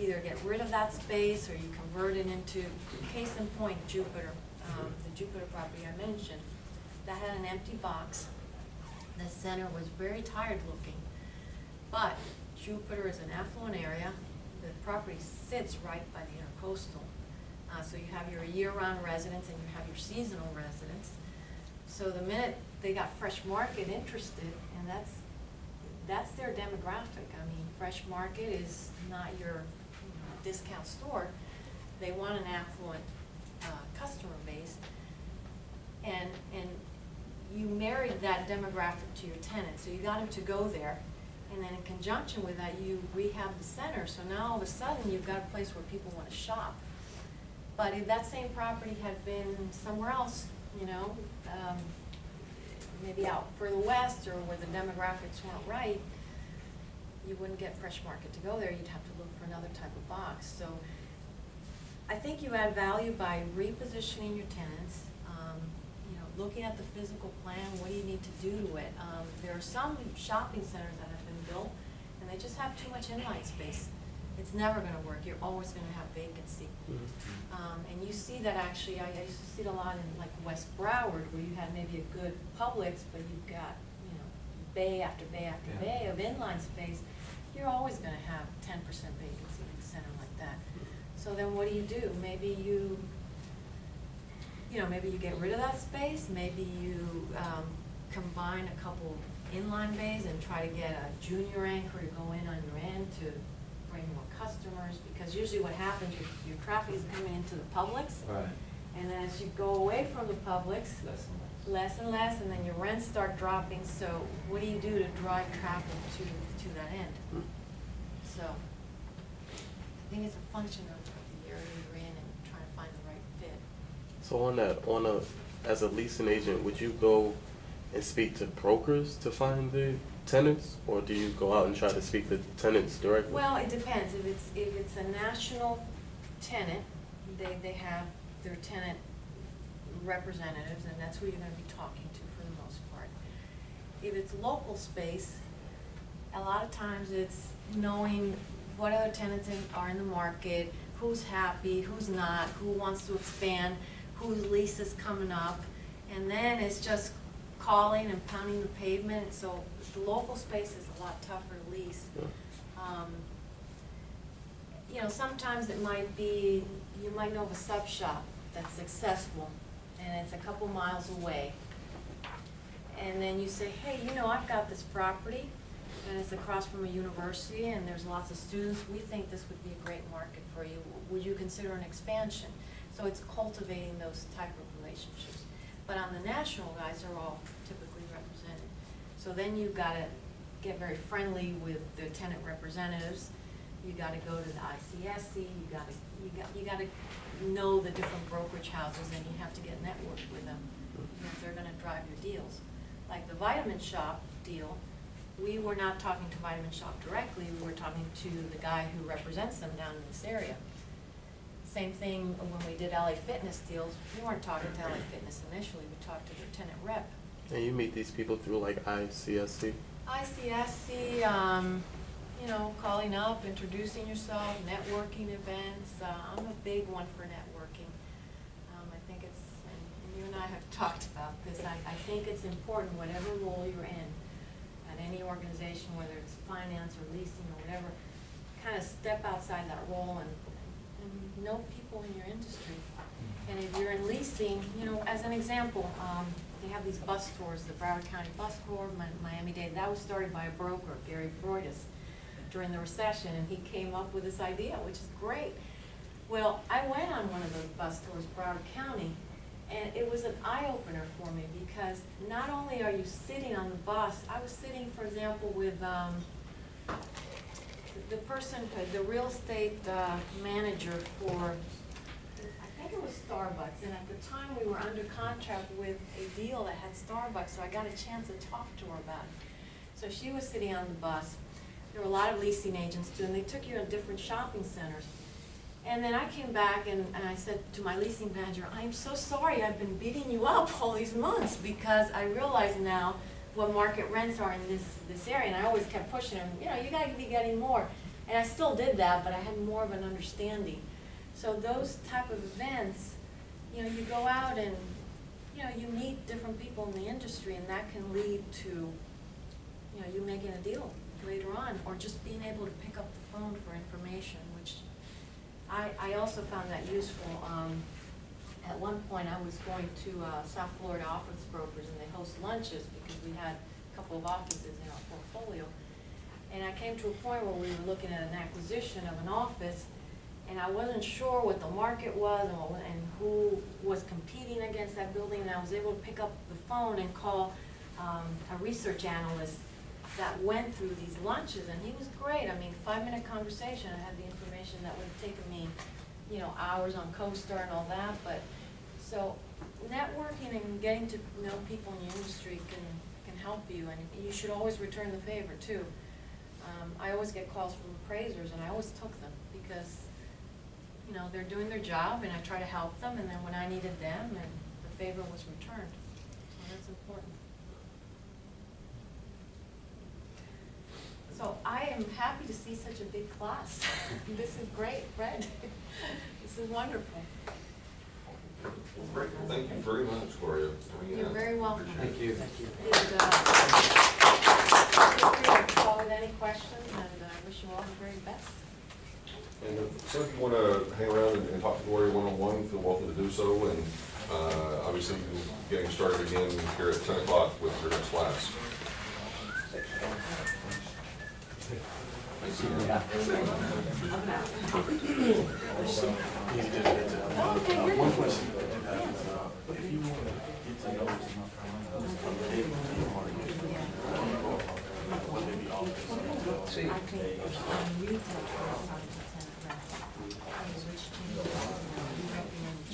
[SPEAKER 9] either get rid of that space or you convert it into, case in point, Jupiter, the Jupiter property I mentioned, that had an empty box. The center was very tired looking, but Jupiter is an affluent area. The property sits right by the intercoastal. So you have your year-round residents and you have your seasonal residents. So the minute they got Fresh Market interested, and that's their demographic. I mean, Fresh Market is not your discount store. They want an affluent customer base. And married that demographic to your tenant, so you got them to go there. And then in conjunction with that, you rehab the center, so now all of a sudden, you've got a place where people want to shop. But if that same property had been somewhere else, you know, maybe out further west or where the demographics weren't right, you wouldn't get Fresh Market to go there, you'd have to look for another type of box. So I think you add value by repositioning your tenants, you know, looking at the physical plan, what do you need to do to it. There are some shopping centers that have been built and they just have too much inline space. It's never gonna work, you're always gonna have vacancy. And you see that actually, I used to see it a lot in like West Broward, where you had maybe a good Publix, but you've got, you know, bay after bay after bay of inline space. You're always gonna have 10% vacancy in a center like that. So then what do? Maybe you know, maybe you get rid of that space, maybe you combine a couple inline bays and try to get a junior anchor to go in on your end to bring more customers, because usually what happens, your traffic is coming into the Publix.
[SPEAKER 1] Right.
[SPEAKER 9] And then as you go away from the Publix, less and less, and then your rents start dropping, so what do you do to drive traffic to that end? So, I think it's a function of the area you're in and trying to find the right fit.
[SPEAKER 3] So as a leasing agent, would you go and speak to brokers to find the tenants, or do you go out and try to speak to tenants directly?
[SPEAKER 9] Well, it depends. If it's a national tenant, they have their tenant representatives, and that's who you're going to be talking to for the most part. If it's local space, a lot of times it's knowing what other tenants are in the market, who's happy, who's not, who wants to expand, whose lease is coming up, and then it's just calling and pounding the pavement. So the local space is a lot tougher to lease. You know, sometimes it might be, you might know of a sub shop that's successful and it's a couple miles away. And then you say, hey, you know, I've got this property and it's across from a university and there's lots of students. We think this would be a great market for you. Would you consider an expansion? So it's cultivating those type of relationships. But on the national guys are all typically represented. So then you've got to get very friendly with the tenant representatives. You got to go to the ICSC. You got to know the different brokerage houses, and you have to get networked with them if they're going to drive your deals. Like the Vitamin Shop deal, we were not talking to Vitamin Shop directly. We were talking to the guy who represents them down in this area. Same thing when we did LA Fitness deals. We weren't talking to LA Fitness initially. We talked to their tenant rep.
[SPEAKER 3] And you meet these people through like ICSC?
[SPEAKER 9] ICSC, you know, calling up, introducing yourself, networking events. I'm a big one for networking. I think it's, and you and I have talked about this, I think it's important, whatever role you're in, at any organization, whether it's finance or leasing or whatever, kind of step outside that role and know people in your industry. And if you're in leasing, you know, as an example, they have these bus tours, the Broward County Bus Tour, Miami-Dade. That was started by a broker, Gary Broidus, during the recession, and he came up with this idea, which is great. Well, I went on one of those bus tours, Broward County, and it was an eye-opener for me because not only are you sitting on the bus, I was sitting, for example, with the person, the real estate manager for, I think it was Starbucks, and at the time we were under contract with a deal that had Starbucks, so I got a chance to talk to her about it. So she was sitting on the bus. There were a lot of leasing agents too, and they took you in different shopping centers. And then I came back and I said to my leasing manager, I'm so sorry I've been beating you up all these months because I realize now what market rents are in this area. And I always kept pushing him, you know, you gotta be getting more. And I still did that, but I had more of an understanding. So those type of events, you know, you go out and, you know, you meet different people in the industry, and that can lead to, you know, you making a deal later on, or just being able to pick up the phone for information, which I also found that useful. At one point, I was going to South Florida office brokers, and they host lunches because we had a couple of offices in our portfolio. And I came to a point where we were looking at an acquisition of an office, and I wasn't sure what the market was and who was competing against that building, and I was able to pick up the phone and call a research analyst that went through these lunches, and he was great. I mean, 5-minute conversation, I had the information that would have taken me, you know, hours on CoStar and all that, but, so, networking and getting to know people in your industry can help you, and you should always return the favor, too. I always get calls from appraisers, and I always took them, because, you know, they're doing their job, and I try to help them, and then when I needed them, and the favor was returned. So that's important. So I am happy to see such a big class. This is great, Fred. This is wonderful.
[SPEAKER 6] Great, thank you very much, Gloria.
[SPEAKER 9] You're very welcome.
[SPEAKER 1] Thank you.
[SPEAKER 9] And, feel free to call with any questions, and I wish you all the very best.
[SPEAKER 6] And if some of you want to hang around and talk to Gloria one-on-one, feel welcome to do so. And obviously, you're getting started again here at 10 o'clock with your next class.
[SPEAKER 1] Yeah.
[SPEAKER 3] One question that you have is, if you want to get to know what they be offering,
[SPEAKER 9] I think retail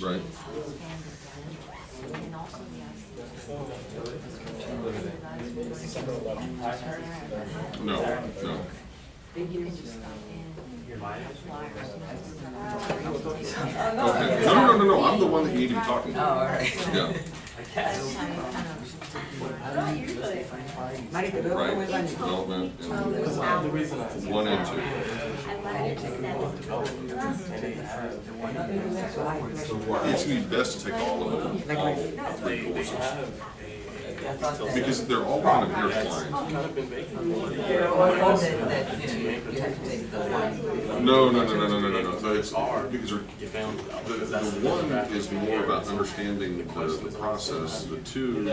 [SPEAKER 6] Right.
[SPEAKER 9] and also the
[SPEAKER 6] No.
[SPEAKER 9] you can just stop in flyers.
[SPEAKER 6] Okay. No. I'm the one that you need to be talking to.
[SPEAKER 10] Oh, all right.
[SPEAKER 6] Yeah.
[SPEAKER 9] That's how you kind of.
[SPEAKER 6] Right. Development and
[SPEAKER 3] the reason I
[SPEAKER 6] 1 and 2. It's gonna be best to take all of them, all 3 courses. Because they're all kind of intertwined. No. So it's because the 1 is more about understanding the process. The 2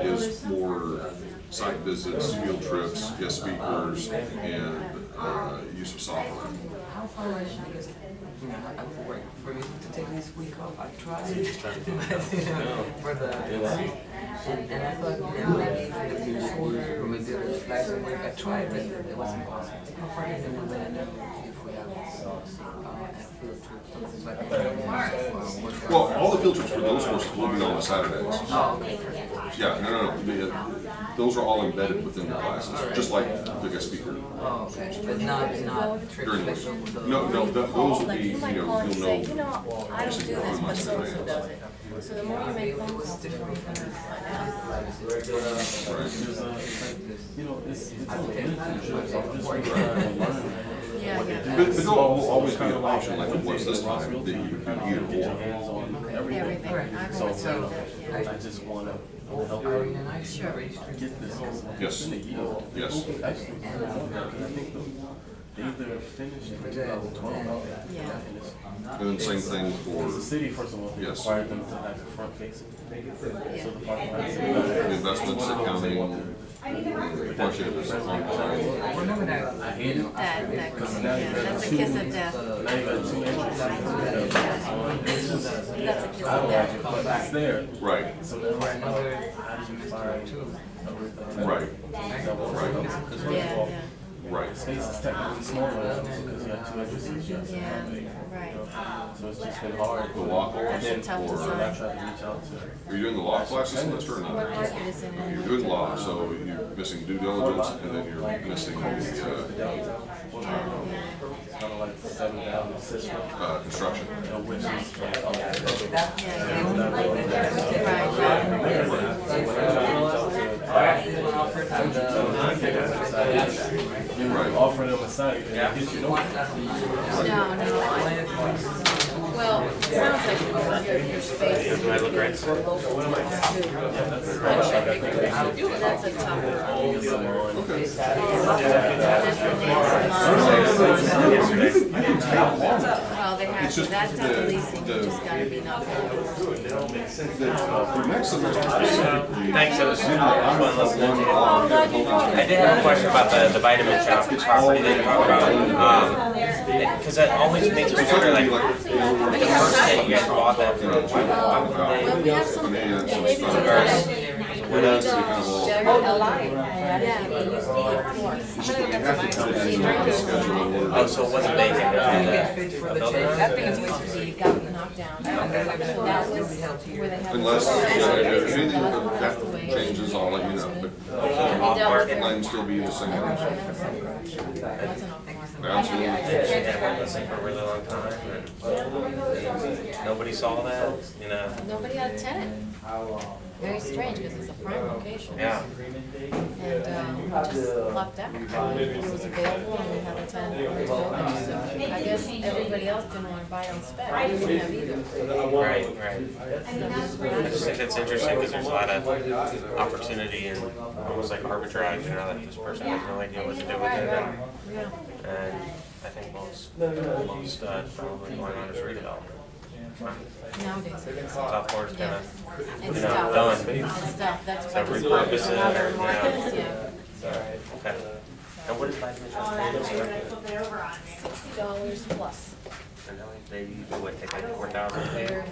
[SPEAKER 6] is more site visits, field trips, guest speakers, and use of software.
[SPEAKER 10] How far is it? I would work for me to take this week off. I tried for the and I thought maybe it would be shorter or maybe it was flash work. I tried, but it wasn't possible. How far is it? And let know if we have field trips, like
[SPEAKER 6] Well, all the field trips for those courses will be on Saturdays.
[SPEAKER 10] oh, okay.
[SPEAKER 6] Yeah, no. Those are all embedded within the classes, just like the guest speaker.
[SPEAKER 10] Oh, okay. But not trips.
[SPEAKER 6] During
[SPEAKER 10] Like
[SPEAKER 6] the, no, those will
[SPEAKER 9] Like
[SPEAKER 6] be,
[SPEAKER 9] you might
[SPEAKER 6] you'll
[SPEAKER 9] call and say, you
[SPEAKER 6] know.
[SPEAKER 9] know, I don't do this, but so-and-so does it. So the more you make phone calls, the more you're gonna find out.
[SPEAKER 3] you know, it's only internships, so I'm just trying to learn.
[SPEAKER 9] Yeah.
[SPEAKER 6] But there will always be an option like it was this time, that you can either
[SPEAKER 3] Get your
[SPEAKER 6] or.
[SPEAKER 3] hands on everything.
[SPEAKER 9] Everything. I've
[SPEAKER 3] So,
[SPEAKER 9] always said that,
[SPEAKER 3] I just want to help
[SPEAKER 10] Sure.
[SPEAKER 3] get this.
[SPEAKER 6] Yes.
[SPEAKER 3] In a year.
[SPEAKER 6] Yes.
[SPEAKER 3] Actually, I think they either finished in 2012.
[SPEAKER 9] Yeah.
[SPEAKER 3] And it's-
[SPEAKER 6] And then same thing
[SPEAKER 3] Because the
[SPEAKER 6] for
[SPEAKER 3] city, first of all, they
[SPEAKER 6] Yes.
[SPEAKER 3] required them to have it front facing. So the parking lot is
[SPEAKER 6] the investments, accounting, budget,
[SPEAKER 10] Remember that?
[SPEAKER 3] I hate it.
[SPEAKER 9] That's a kiss of death.
[SPEAKER 3] Now you got 2 entrances.
[SPEAKER 9] That's a kiss
[SPEAKER 3] I
[SPEAKER 9] of
[SPEAKER 3] don't like
[SPEAKER 9] death.
[SPEAKER 3] it, but it's there.
[SPEAKER 6] right,
[SPEAKER 3] So now how do you find
[SPEAKER 6] right,
[SPEAKER 9] Yeah.
[SPEAKER 6] right.
[SPEAKER 3] Space is technically smaller because you have 2 entrances.
[SPEAKER 9] Yeah, right.
[SPEAKER 3] So it's just been hard.
[SPEAKER 6] The law
[SPEAKER 9] That's a
[SPEAKER 6] course,
[SPEAKER 9] tough
[SPEAKER 6] or
[SPEAKER 3] So I
[SPEAKER 9] design.
[SPEAKER 3] tried to reach out to.
[SPEAKER 6] are you doing the law class this semester or
[SPEAKER 9] What
[SPEAKER 6] not?
[SPEAKER 9] market is it in?
[SPEAKER 6] You're doing law, so you're missing due diligence, and then you're missing the
[SPEAKER 3] It's kind of like the 7 value system,
[SPEAKER 6] construction.
[SPEAKER 3] which is you offer them a site and get you
[SPEAKER 9] No. Well, it sounds like your space is
[SPEAKER 8] Do I look right?
[SPEAKER 9] for local towns too. That's a tough one. Well, they have,
[SPEAKER 6] just
[SPEAKER 9] that type of
[SPEAKER 6] the-
[SPEAKER 9] leasing, you just gotta be not.
[SPEAKER 6] For next semester specifically.
[SPEAKER 8] Thanks, it was fun listening to you.
[SPEAKER 9] Oh, I'm glad you brought
[SPEAKER 8] I
[SPEAKER 9] it.
[SPEAKER 8] did have a question about the vitamin shop property that you talked about. Because that always makes me wonder, like, the first day you guys bought that from, why would
[SPEAKER 9] Well, we have some,
[SPEAKER 6] Finance and
[SPEAKER 9] maybe
[SPEAKER 6] stuff.
[SPEAKER 9] some
[SPEAKER 8] widows?
[SPEAKER 9] Deb very elevated. Yeah, it used to be more.
[SPEAKER 6] You have to tell them the schedule in order to.
[SPEAKER 2] Oh, so it wasn't vacant,
[SPEAKER 10] You get
[SPEAKER 2] a
[SPEAKER 10] fixed for the
[SPEAKER 2] building?
[SPEAKER 10] change.
[SPEAKER 9] That thing is supposed to be gotten knocked down.
[SPEAKER 10] And then they're gonna
[SPEAKER 9] That
[SPEAKER 10] still
[SPEAKER 9] was
[SPEAKER 10] be held here.
[SPEAKER 9] where they had.
[SPEAKER 6] Unless,
[SPEAKER 9] the-
[SPEAKER 6] if anything
[SPEAKER 9] That was
[SPEAKER 6] that
[SPEAKER 9] the way-
[SPEAKER 6] changes, I'll let you know, but
[SPEAKER 9] They dealt with it.
[SPEAKER 6] line still be the same.
[SPEAKER 9] That's an off market.
[SPEAKER 6] Absolutely.
[SPEAKER 2] They had one listed for a really long time, and nobody saw that, you know?
[SPEAKER 9] Nobody had a tenant. Very strange, because it's a prime location.
[SPEAKER 2] Yeah.
[SPEAKER 9] And, we just lucked out. It was available and we had a tenant for the building, so I guess everybody else didn't want to buy on spec. We didn't have either.
[SPEAKER 2] Right, right. I just think that's interesting, because there's a lot of opportunity and almost like arbitrage, you know, that this person has no idea what to do with it.
[SPEAKER 9] Yeah.
[SPEAKER 2] And I think most probably going on is redevelopment.
[SPEAKER 9] Nowadays, it's
[SPEAKER 2] South Florida's kind
[SPEAKER 9] yeah.
[SPEAKER 2] of,
[SPEAKER 9] It's
[SPEAKER 2] you know,
[SPEAKER 9] tough.
[SPEAKER 2] done.
[SPEAKER 9] It's tough, that's
[SPEAKER 2] So
[SPEAKER 9] why.
[SPEAKER 2] repurpose it,
[SPEAKER 9] Another
[SPEAKER 2] or,
[SPEAKER 9] market,
[SPEAKER 2] yeah.
[SPEAKER 9] yeah.
[SPEAKER 2] Okay. And what is life insurance?
[SPEAKER 9] $60 plus.
[SPEAKER 2] And how they usually would take like 4,000.
[SPEAKER 9] They're